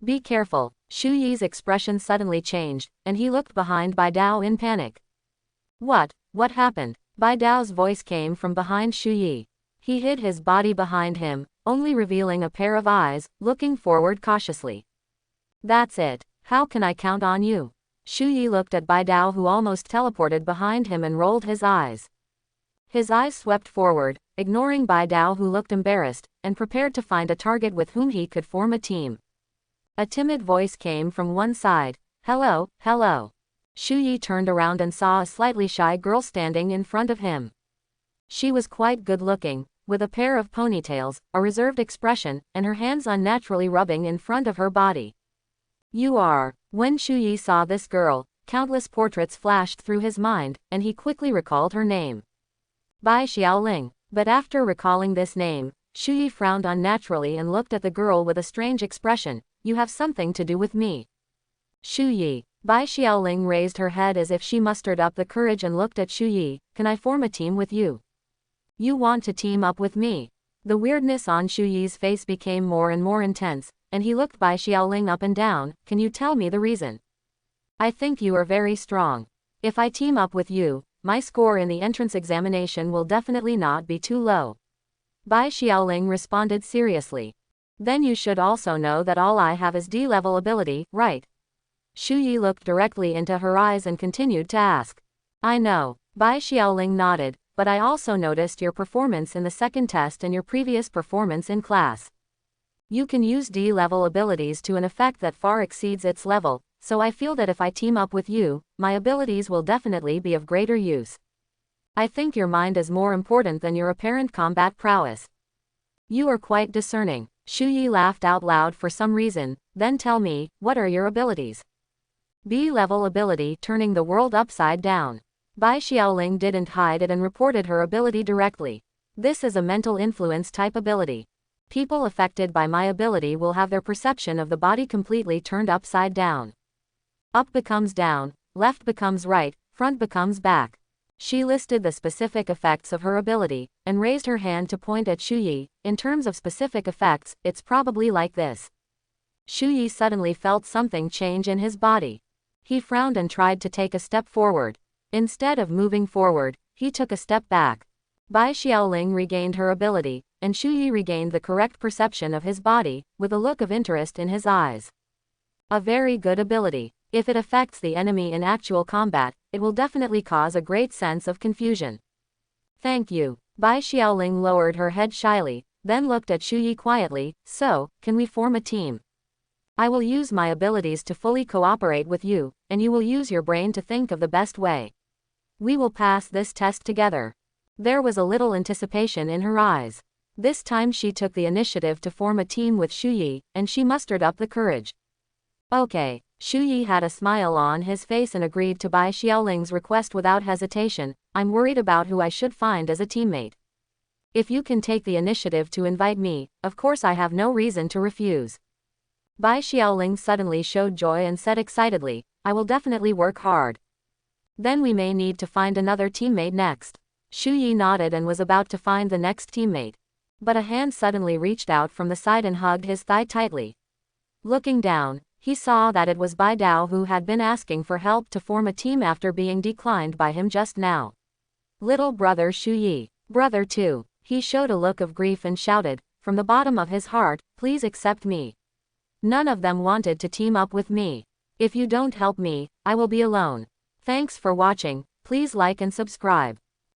Be careful. Shu Yi's expression suddenly changed, and he looked behind Bai Dao in panic. What happened? Bai Dao's voice came from behind Shu Yi. He hid his body behind him, only revealing a pair of eyes, looking forward cautiously. That's it. How can I count on you? Shu Yi looked at Bai Dao, who almost teleported behind him, and rolled his eyes. His eyes swept forward, ignoring Bai Dao, who looked embarrassed, and prepared to find a target with whom he could form a team. A timid voice came from one side. "Hello, hello." Shu Yi turned around and saw a slightly shy girl standing in front of him. She was quite good-looking, with a pair of ponytails, a reserved expression, and her hands unnaturally rubbing in front of her body. You are. When Shu Yi saw this girl, countless portraits flashed through his mind, and he quickly recalled her name. Bai Xiaoling. But after recalling this name, Shu Yi frowned unnaturally and looked at the girl with a strange expression. You have something to do with me. Shu Yi. Bai Xiaoling raised her head as if she mustered up the courage and looked at Shu Yi. Can I form a team with you? You want to team up with me? The weirdness on Shu Yi's face became more and more intense, and he looked Bai Xiaoling up and down. Can you tell me the reason? I think you are very strong. If I team up with you, my score in the entrance examination will definitely not be too low. Bai Xiaoling responded seriously. Then you should also know that all I have is D-level ability, right? Shu Yi looked directly into her eyes and continued to ask. I know. Bai Xiaoling nodded, but I also noticed your performance in the second test and your previous performance in class. You can use D-level abilities to an effect that far exceeds its level, so I feel that if I team up with you, my abilities will definitely be of greater use. I think your mind is more important than your apparent combat prowess. You are quite discerning. Shu Yi laughed out loud for some reason. Then tell me, what are your abilities? B-level ability, turning the world upside down. Bai Xiaoling didn't hide it and reported her ability directly. This is a mental influence type ability. People affected by my ability will have their perception of the body completely turned upside down. Up becomes down, left becomes right, front becomes back. She listed the specific effects of her ability, and raised her hand to point at Shu Yi. In terms of specific effects, it's probably like this. Shu Yi suddenly felt something change in his body. He frowned and tried to take a step forward. Instead of moving forward, he took a step back. Bai Xiaoling regained her ability, and Shu Yi regained the correct perception of his body, with a look of interest in his eyes. A very good ability. If it affects the enemy in actual combat, it will definitely cause a great sense of confusion. Thank you. Bai Xiaoling lowered her head shyly, then looked at Shu Yi quietly. So, can we form a team? I will use my abilities to fully cooperate with you, and you will use your brain to think of the best way. We will pass this test together. There was a little anticipation in her eyes. This time she took the initiative to form a team with Shu Yi, and she mustered up the courage. Okay. Shu Yi had a smile on his face and agreed to Bai Xiaoling's request without hesitation. I'm worried about who I should find as a teammate. If you can take the initiative to invite me, of course I have no reason to refuse. Bai Xiaoling suddenly showed joy and said excitedly, I will definitely work hard. Then we may need to find another teammate next. Shu Yi nodded and was about to find the next teammate. But a hand suddenly reached out from the side and hugged his thigh tightly. Looking down, he saw that it was Bai Dao who had been asking for help to form a team after being declined by him just now. Little brother Shu Yi. Brother too. He showed a look of grief and shouted, from the bottom of his heart, please accept me. None of them wanted to team up with me. If you don't help me, I will be alone. Thanks for watching, please like and subscribe.